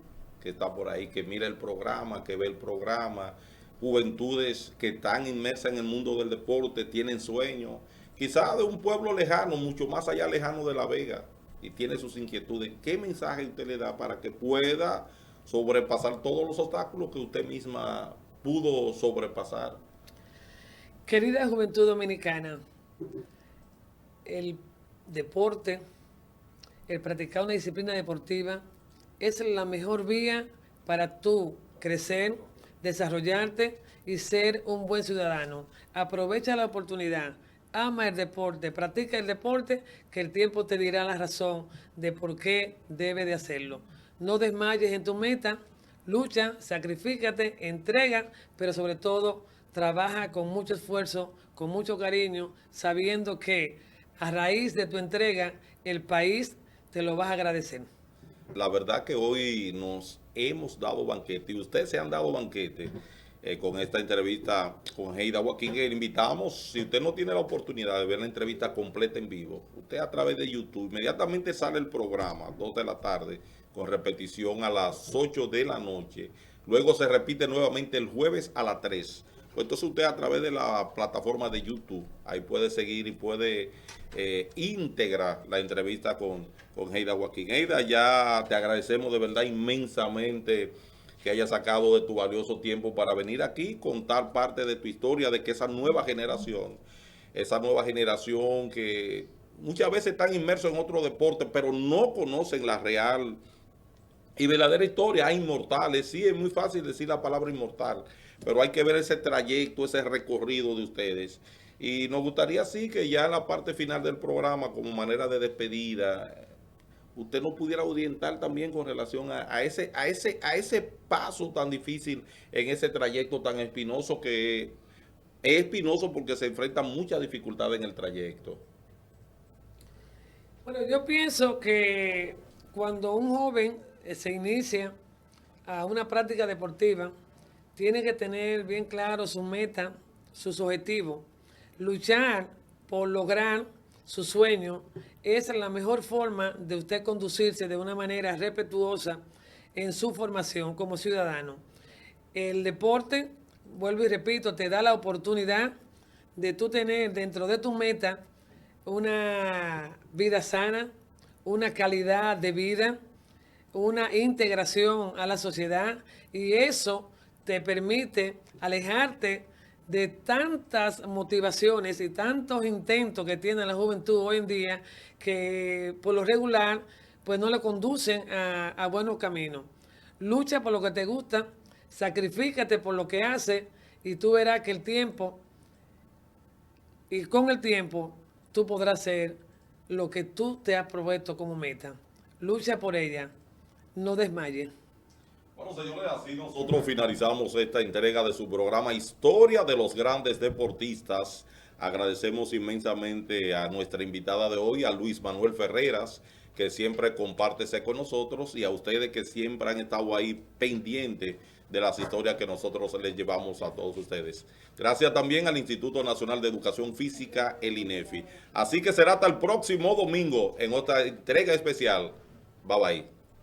que está por ahí, que mira el programa, que ve el programa, juventudes que están inmersas en el mundo del deporte, tienen sueños, quizás de un pueblo lejano, mucho más allá lejano de La Vega, y tiene sus inquietudes. ¿Qué mensaje usted le da para que pueda sobrepasar todos los obstáculos que usted misma pudo sobrepasar? Querida juventud dominicana, el deporte, el practicar una disciplina deportiva es la mejor vía para tú crecer, desarrollarte y ser un buen ciudadano. Aprovecha la oportunidad, ama el deporte, practica el deporte, que el tiempo te dirá la razón de por qué debe de hacerlo. No desmayes en tu meta, lucha, sacrifícate, entrega, pero sobre todo trabaja con mucho esfuerzo, con mucho cariño, sabiendo que a raíz de tu entrega el país te lo vas a agradecer. La verdad que hoy nos hemos dado banquete y ustedes se han dado banquete con esta entrevista con Eida Joaquín. Le invitamos, si usted no tiene la oportunidad de ver la entrevista completa en vivo, usted a través de YouTube, inmediatamente sale el programa, 2 de la tarde, con repetición a las 8 de la noche. Luego se repite nuevamente el jueves a las 3. Pues entonces usted a través de la plataforma de YouTube, ahí puede seguir y puede integrar la entrevista con Eida Joaquín. Eida, ya te agradecemos de verdad inmensamente que hayas sacado de tu valioso tiempo para venir aquí, contar parte de tu historia, de que esa nueva generación que muchas veces están inmersos en otro deporte, pero no conocen la real y verdadera historia. Hay inmortales, sí, es muy fácil decir la palabra inmortal, pero hay que ver ese trayecto, ese recorrido de ustedes. Y nos gustaría sí que ya en la parte final del programa, como manera de despedida, usted nos pudiera orientar también con relación a ese paso tan difícil en ese trayecto tan espinoso, que es espinoso porque se enfrentan muchas dificultades en el trayecto. Bueno, yo pienso que cuando un joven se inicia a una práctica deportiva, tiene que tener bien claro su meta, sus objetivos. Luchar por lograr su sueño es la mejor forma de usted conducirse de una manera respetuosa en su formación como ciudadano. El deporte, vuelvo y repito, te da la oportunidad de tú tener dentro de tus metas una vida sana, una calidad de vida, una integración a la sociedad y eso te permite alejarte de tantas motivaciones y tantos intentos que tiene la juventud hoy en día que por lo regular pues no le conducen a buenos caminos. Lucha por lo que te gusta, sacrifícate por lo que haces y tú verás que el tiempo y con el tiempo tú podrás ser lo que tú te has propuesto como meta. Lucha por ella, no desmayes. Bueno, señores, así nosotros finalizamos esta entrega de su programa Historia de los Grandes Deportistas. Agradecemos inmensamente a nuestra invitada de hoy, a Luis Manuel Ferreras, que siempre comparte con nosotros, y a ustedes que siempre han estado ahí pendientes de las historias que nosotros les llevamos a todos ustedes. Gracias también al Instituto Nacional de Educación Física, el INEFI. Así que será hasta el próximo domingo en otra entrega especial. Bye bye.